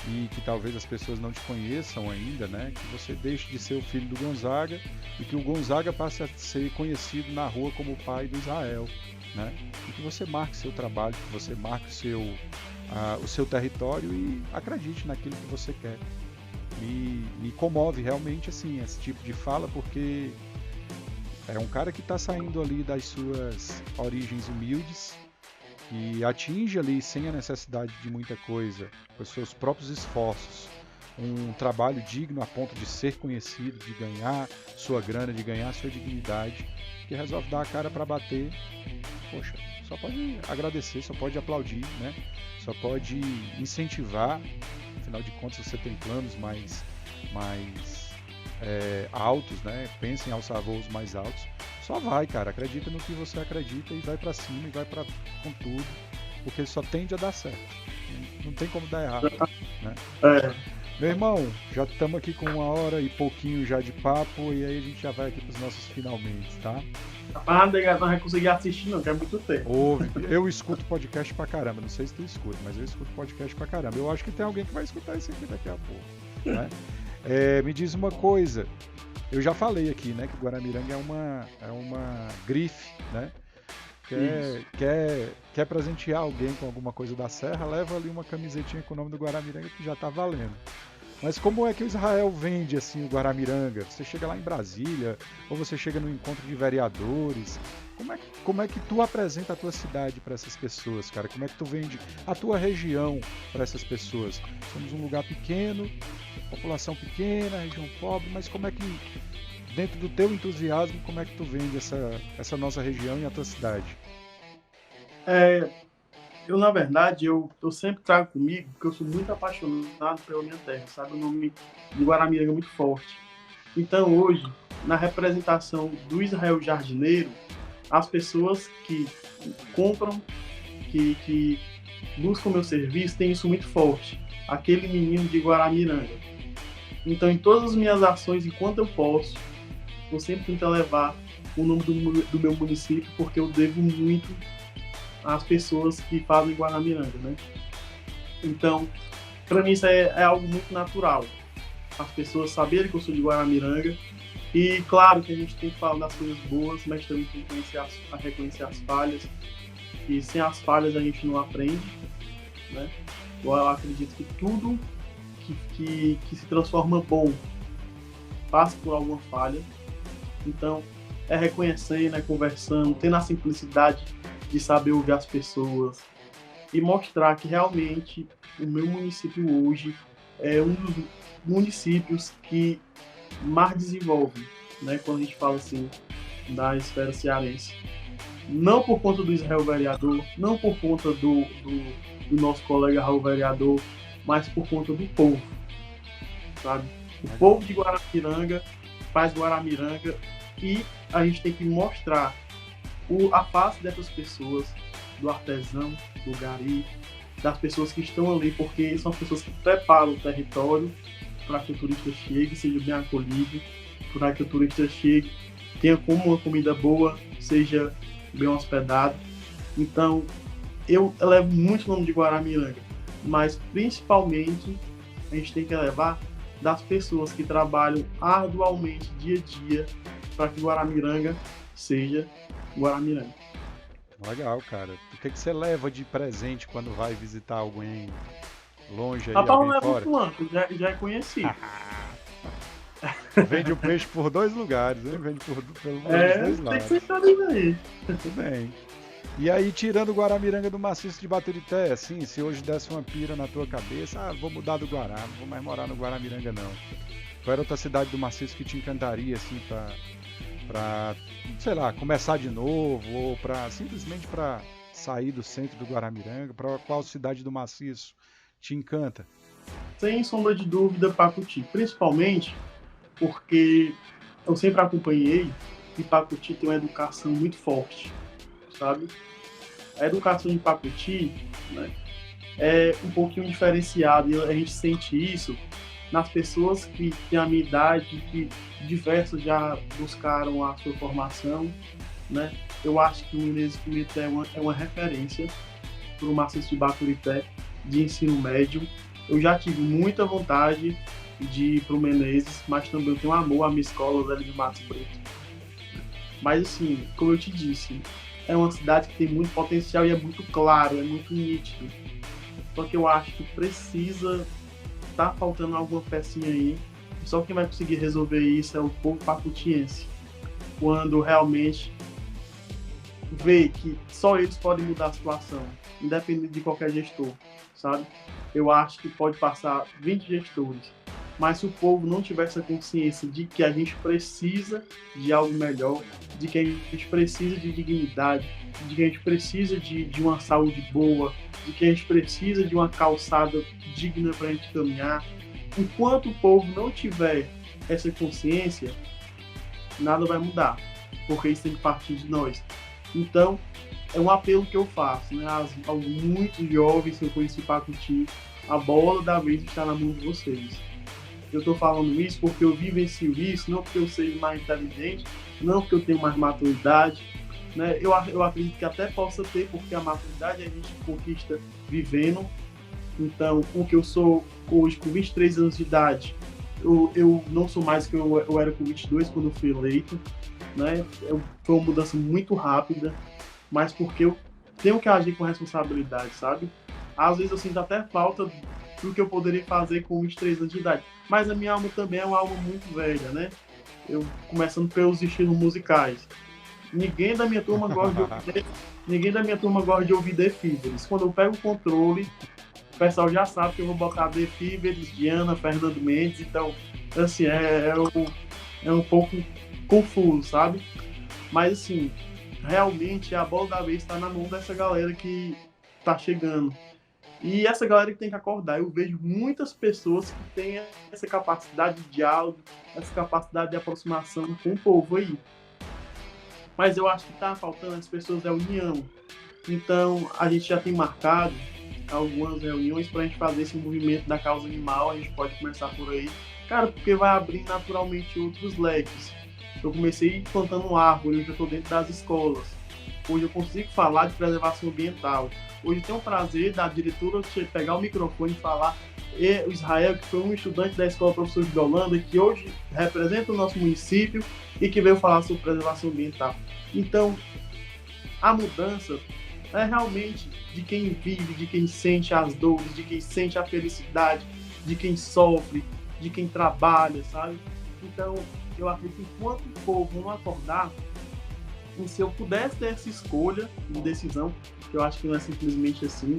e que talvez as pessoas não te conheçam ainda, né? Que você deixe de ser o filho do Gonzaga e que o Gonzaga passe a ser conhecido na rua como o pai do Israel, né? E que você marque seu trabalho, que você marque o seu território e acredite naquilo que você quer. Me comove realmente assim esse tipo de fala, porque é um cara que está saindo ali das suas origens humildes e atinge ali sem a necessidade de muita coisa, com os seus próprios esforços, um trabalho digno a ponto de ser conhecido, de ganhar sua grana, de ganhar sua dignidade, que resolve dar a cara para bater. Poxa, só pode agradecer, só pode aplaudir, né? Só pode incentivar. Afinal de contas, você tem planos mais altos, né? Pensa em alçar voos mais altos. Só vai, cara. Acredita no que você acredita e vai pra cima e vai com tudo, porque só tende a dar certo. Não tem como dar errado, né? Meu irmão, já estamos aqui com 1h e pouquinho já de papo e aí a gente já vai aqui pros nossos finalmente, tá? Não vai conseguir assistir não, que é muito tempo. Eu escuto podcast pra caramba, não sei se tu escuta, mas eu escuto podcast pra caramba. Eu acho que tem alguém que vai escutar isso aqui daqui a pouco, né? Me diz uma coisa, eu já falei aqui, né, que Guaramiranga é uma grife, né? Quer presentear alguém com alguma coisa da Serra, leva ali uma camisetinha com o nome do Guaramiranga que já tá valendo. Mas como é que o Israel vende assim o Guaramiranga? Você chega lá em Brasília, ou você chega no encontro de vereadores? Como é que tu apresenta a tua cidade para essas pessoas, cara? Como é que tu vende a tua região para essas pessoas? Somos um lugar pequeno, população pequena, região pobre, mas como é que, dentro do teu entusiasmo, como é que tu vende essa nossa região e a tua cidade? Na verdade, eu sempre trago comigo, porque eu sou muito apaixonado pela minha terra, sabe? O nome de Guaramiranga é muito forte. Então, hoje, na representação do Israel Jardineiro, as pessoas que compram, que buscam meu serviço, têm isso muito forte. Aquele menino de Guaramiranga. Então, em todas as minhas ações, enquanto eu posso, eu sempre tento levar o nome do meu município, porque eu devo muito às pessoas que fazem Guaramiranga, né? Então, para mim isso é algo muito natural. As pessoas saberem que eu sou de Guaramiranga. E claro que a gente tem que falar das coisas boas, mas também tem que reconhecer as falhas. E sem as falhas a gente não aprende, né? Eu acredito que tudo que se transforma bom passa por alguma falha. Então, é reconhecendo, né, conversando, tendo a simplicidade de saber ouvir as pessoas e mostrar que realmente o meu município hoje é um dos municípios que mais desenvolve, né, quando a gente fala assim da esfera cearense. Não por conta do Israel vereador, não por conta do nosso colega Raul vereador, mas por conta do povo, sabe? O povo de Guaramiranga faz Guaramiranga e a gente tem que mostrar a face dessas pessoas, do artesão, do gari, das pessoas que estão ali, porque são as pessoas que preparam o território para que o turista chegue, seja bem acolhido, para que o turista chegue, tenha como uma comida boa, seja bem hospedado. Então, eu levo muito o nome de Guaramiranga, mas principalmente a gente tem que levar das pessoas que trabalham arduamente dia a dia para que Guaramiranga seja Guaramiranga. Legal, cara. O que você leva de presente quando vai visitar alguém longe aí, Rapaz, alguém não leva fora? fulano, já é conhecido. Vende o peixe por dois lugares, hein? Vende pelos dois Tem que lados. ser isso aí. Muito bem. E aí, tirando o Guaramiranga do maciço de Baturité, assim, se hoje desse uma pira na tua cabeça, vou mudar do Guará, não vou mais morar no Guaramiranga, não. Qual era outra cidade do maciço que te encantaria, assim, pra sei lá, começar de novo, ou simplesmente pra sair do centro do Guaramiranga? Pra qual cidade do maciço te encanta? Sem sombra de dúvida, Pacuti. Principalmente porque eu sempre acompanhei e Pacuti tem uma educação muito forte, sabe? A educação de Pacuti, né, é um pouquinho diferenciada e a gente sente isso nas pessoas que têm a minha idade, que diversos já buscaram a sua formação, né? Eu acho que o Menezes Pimenta é uma referência para o maciço de Baturité de ensino médio. Eu já tive muita vontade de ir para o Menezes, mas também eu tenho amor à minha escola, Zé de Matos Preto. Mas assim, como eu te disse, é uma cidade que tem muito potencial e é muito claro, é muito nítido. Só que eu acho que precisa, tá faltando alguma pecinha aí. Só quem vai conseguir resolver isso é o povo pacutiense. Quando realmente vê que só eles podem mudar a situação, independente de qualquer gestor, sabe? Eu acho que pode passar 20 gestores, mas se o povo não tiver essa consciência de que a gente precisa de algo melhor, de que a gente precisa de dignidade, de que a gente precisa de uma saúde boa, de que a gente precisa de uma calçada digna para a gente caminhar, enquanto o povo não tiver essa consciência, nada vai mudar, porque isso tem que partir de nós. Então, é um apelo que eu faço, né, aos muitos jovens que eu conheci Pacuti, a bola da vez está na mão de vocês. Eu estou falando isso porque eu vivencio isso, não porque eu seja mais inteligente, não porque eu tenho mais maturidade, né? Eu acredito que até possa ter, porque a maturidade a gente conquista vivendo. Então, o que eu sou hoje com 23 anos de idade, eu não sou mais que eu era com 22 quando eu fui eleito, né? Foi uma mudança muito rápida. mas porque eu tenho que agir com responsabilidade, sabe? Às vezes eu sinto até falta do que eu poderia fazer com 23 anos de idade. Mas a minha alma também é uma alma muito velha, né? Eu começando pelos estilos musicais. Ninguém da minha turma gosta de ouvir The Fevers. Quando eu pego o controle, o pessoal já sabe que eu vou botar The Fevers, Diana, Fernando Mendes, então, assim, é um pouco confuso, sabe? Mas, assim, realmente a bola da vez está na mão dessa galera que tá chegando. E essa galera que tem que acordar. Eu vejo muitas pessoas que têm essa capacidade de diálogo, essa capacidade de aproximação com o povo aí. Mas eu acho que tá faltando as pessoas é união. Então, a gente já tem marcado algumas reuniões para a gente fazer esse movimento da causa animal. A gente pode começar por aí. Cara, porque vai abrir naturalmente outros leques. Eu comecei plantando árvore, hoje eu estou dentro das escolas. Hoje eu consigo falar de preservação ambiental. Hoje eu tenho o prazer da diretora pegar o microfone e falar. E o Israel, que foi um estudante da Escola Professor de Holanda, que hoje representa o nosso município e que veio falar sobre preservação ambiental. Então, a mudança é realmente de quem vive, de quem sente as dores, de quem sente a felicidade, de quem sofre, de quem trabalha, sabe? Então, eu acredito que enquanto o povo não acordar, e se eu pudesse ter essa escolha de decisão, que eu acho que não é simplesmente assim,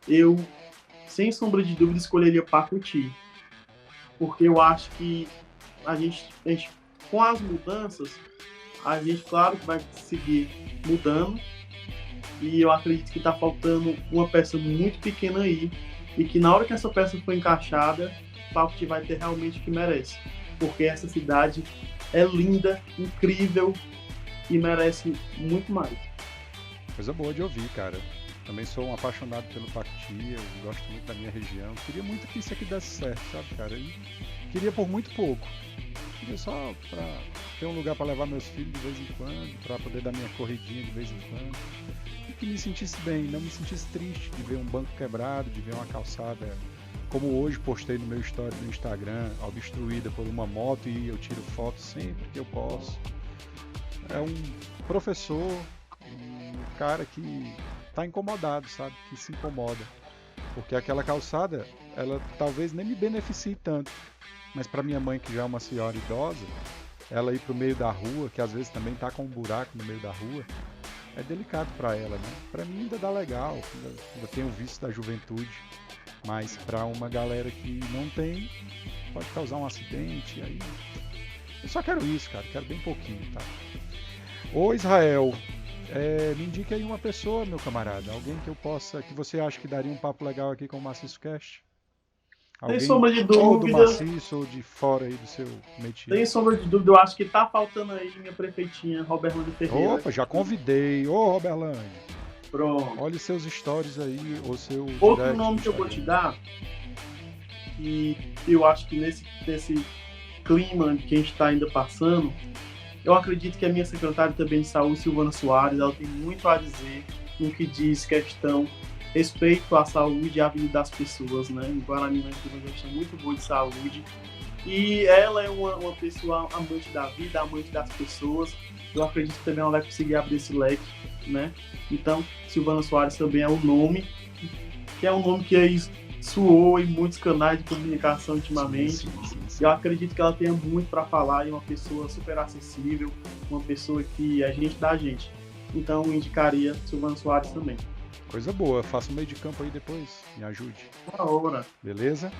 eu, sem sombra de dúvida, escolheria Pacuti. Porque eu acho que a gente, com as mudanças, a gente, claro, que vai seguir mudando, e eu acredito que está faltando uma peça muito pequena aí, e que na hora que essa peça for encaixada, Pacuti vai ter realmente o que merece. Porque essa cidade é linda, incrível, e merece muito mais. Coisa boa de ouvir, cara. Também sou um apaixonado pelo Pacuti, eu gosto muito da minha região. Queria muito que isso aqui desse certo, sabe, cara? E queria por muito pouco. Queria só pra ter um lugar pra levar meus filhos de vez em quando, pra poder dar minha corridinha de vez em quando. E que me sentisse bem, não me sentisse triste de ver um banco quebrado, de ver uma calçada, como hoje postei no meu story do Instagram, obstruída por uma moto, e eu tiro foto sempre que eu posso. É um professor, um cara que tá incomodado, sabe? Que se incomoda. Porque aquela calçada, ela talvez nem me beneficie tanto. Mas para minha mãe, que já é uma senhora idosa, ela ir pro meio da rua, que às vezes também tá com um buraco no meio da rua, é delicado para ela, né? Para mim ainda dá legal, ainda tem o vício da juventude. Mas para uma galera que não tem, pode causar um acidente, aí... Eu só quero isso, cara, quero bem pouquinho, tá? Ô Israel, me indique aí uma pessoa, meu camarada, alguém que eu possa, que você acha que daria um papo legal aqui com o Maciço Cast? Sem Alguém sombra de ou do dúvida, Maciço ou de fora aí do seu métier? sem sombra de dúvida, eu acho que tá faltando aí minha prefeitinha, Roberlândia Ferreira. Opa, já convidei. Ô Roberlândia, Pronto. olha os seus stories aí, ou seu Outro direct nome no que eu vou te Instagram. dar, que eu acho que nesse clima que a gente está ainda passando, eu acredito que a minha secretária também de saúde, Silvana Soares, ela tem muito a dizer no que diz questão respeito à saúde e à vida das pessoas, né? Em Guarani tem uma questão muito boa de saúde. E ela é uma pessoa amante da vida, amante das pessoas. Eu acredito que também ela vai conseguir abrir esse leque, né? Então, Silvana Soares também é um nome, que é um nome que aí soou em muitos canais de comunicação ultimamente. Sim. Eu acredito que ela tenha muito para falar e uma pessoa super acessível, uma pessoa que é gente da gente. Então, eu indicaria Silvana Soares também. Coisa boa, faça um meio de campo aí depois, me ajude. Uma hora. Beleza?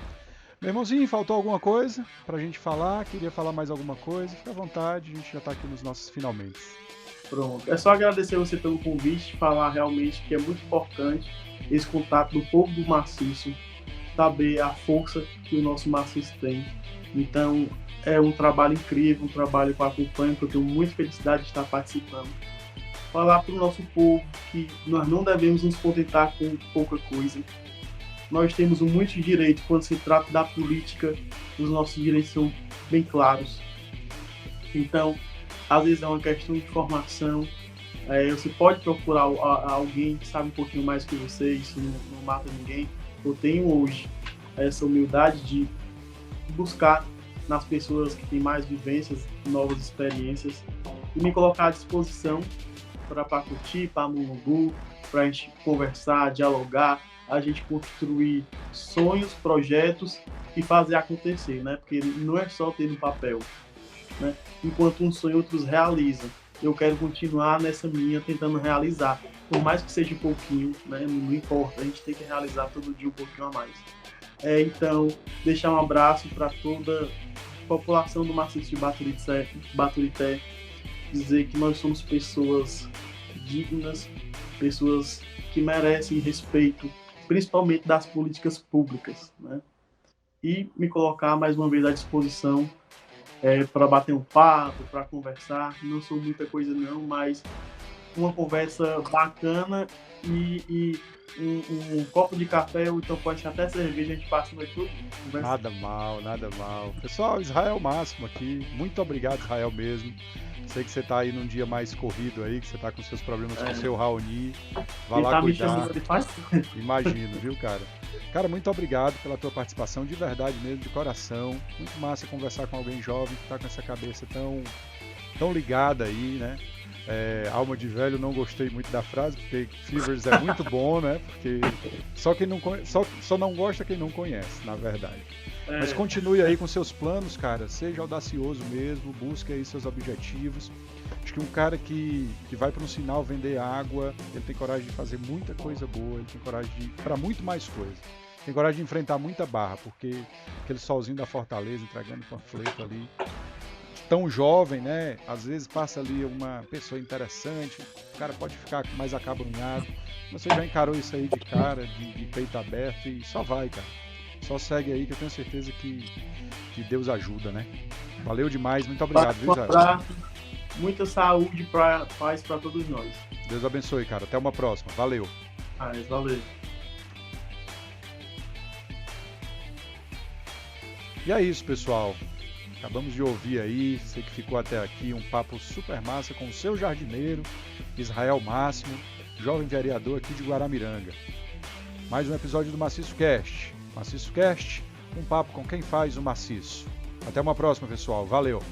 Meu irmãozinho, faltou alguma coisa pra gente falar? Queria falar mais alguma coisa? Fica à vontade, a gente já tá aqui nos nossos finalmente. Pronto. É só agradecer você pelo convite, falar realmente que é muito importante esse contato do povo do Maciço, saber a força que o nosso Maciço tem. Então, é um trabalho incrível, um trabalho que eu acompanho, que eu tenho muita felicidade de estar participando. Falar para o nosso povo que nós não devemos nos contentar com pouca coisa. Nós temos muitos direitos quando se trata da política, os nossos direitos são bem claros. Então, às vezes é uma questão de formação. Você pode procurar alguém que sabe um pouquinho mais que você, isso não mata ninguém. Eu tenho hoje essa humildade de buscar nas pessoas que têm mais vivências, novas experiências, e me colocar à disposição para Pacuti, para Mulungu, para a gente conversar, dialogar, a gente construir sonhos, projetos e fazer acontecer, né? Porque não é só ter no papel, né? Enquanto um sonho outros realizam. Eu quero continuar nessa minha tentando realizar, por mais que seja um pouquinho, né? Não importa, a gente tem que realizar todo dia um pouquinho a mais. Então, deixar um abraço para toda a população do maciço de Baturité, dizer que nós somos pessoas dignas, pessoas que merecem respeito, principalmente das políticas públicas, né? E me colocar mais uma vez à disposição para bater um papo, para conversar. Não sou muita coisa não, mas uma conversa bacana e um copo de café, ou então pode ser até cerveja, a gente passa a noite toda. Nada mal, nada mal. Pessoal, Israel Máximo aqui. Muito obrigado, Israel mesmo. Sei que você tá aí num dia mais corrido aí, que você tá com seus problemas com o seu Raoni. Vai lá cuidar. Imagino, viu, cara? Cara, muito obrigado pela tua participação, de verdade mesmo, de coração. Muito massa conversar com alguém jovem que tá com essa cabeça tão ligada aí, né? Alma de velho, não gostei muito da frase, porque Fevers é muito bom, né? Porque só não gosta quem não conhece, na verdade. Mas continue aí com seus planos, cara. Seja audacioso mesmo, busque aí seus objetivos. Acho que um cara que vai para um sinal vender água, ele tem coragem de fazer muita coisa boa, ele tem coragem de ir para muito mais coisa. Tem coragem de enfrentar muita barra, porque aquele solzinho da Fortaleza entregando panfleto ali, tão jovem, né? Às vezes passa ali uma pessoa interessante, o cara pode ficar mais acabrunhado. Você já encarou isso aí de cara, de peito aberto, e só vai, cara. Só segue aí que eu tenho certeza que Deus ajuda, né? Valeu demais, muito obrigado, viu, Zé? Muita saúde e paz para todos nós. Deus abençoe, cara. Até uma próxima. Valeu. Valeu. E é isso, pessoal. Acabamos de ouvir aí, você que ficou até aqui, um papo super massa com o seu jardineiro, Israel Máximo, jovem vereador aqui de Guaramiranga. Mais um episódio do Maciço Cast. Maciço Cast, um papo com quem faz o maciço. Até uma próxima, pessoal. Valeu!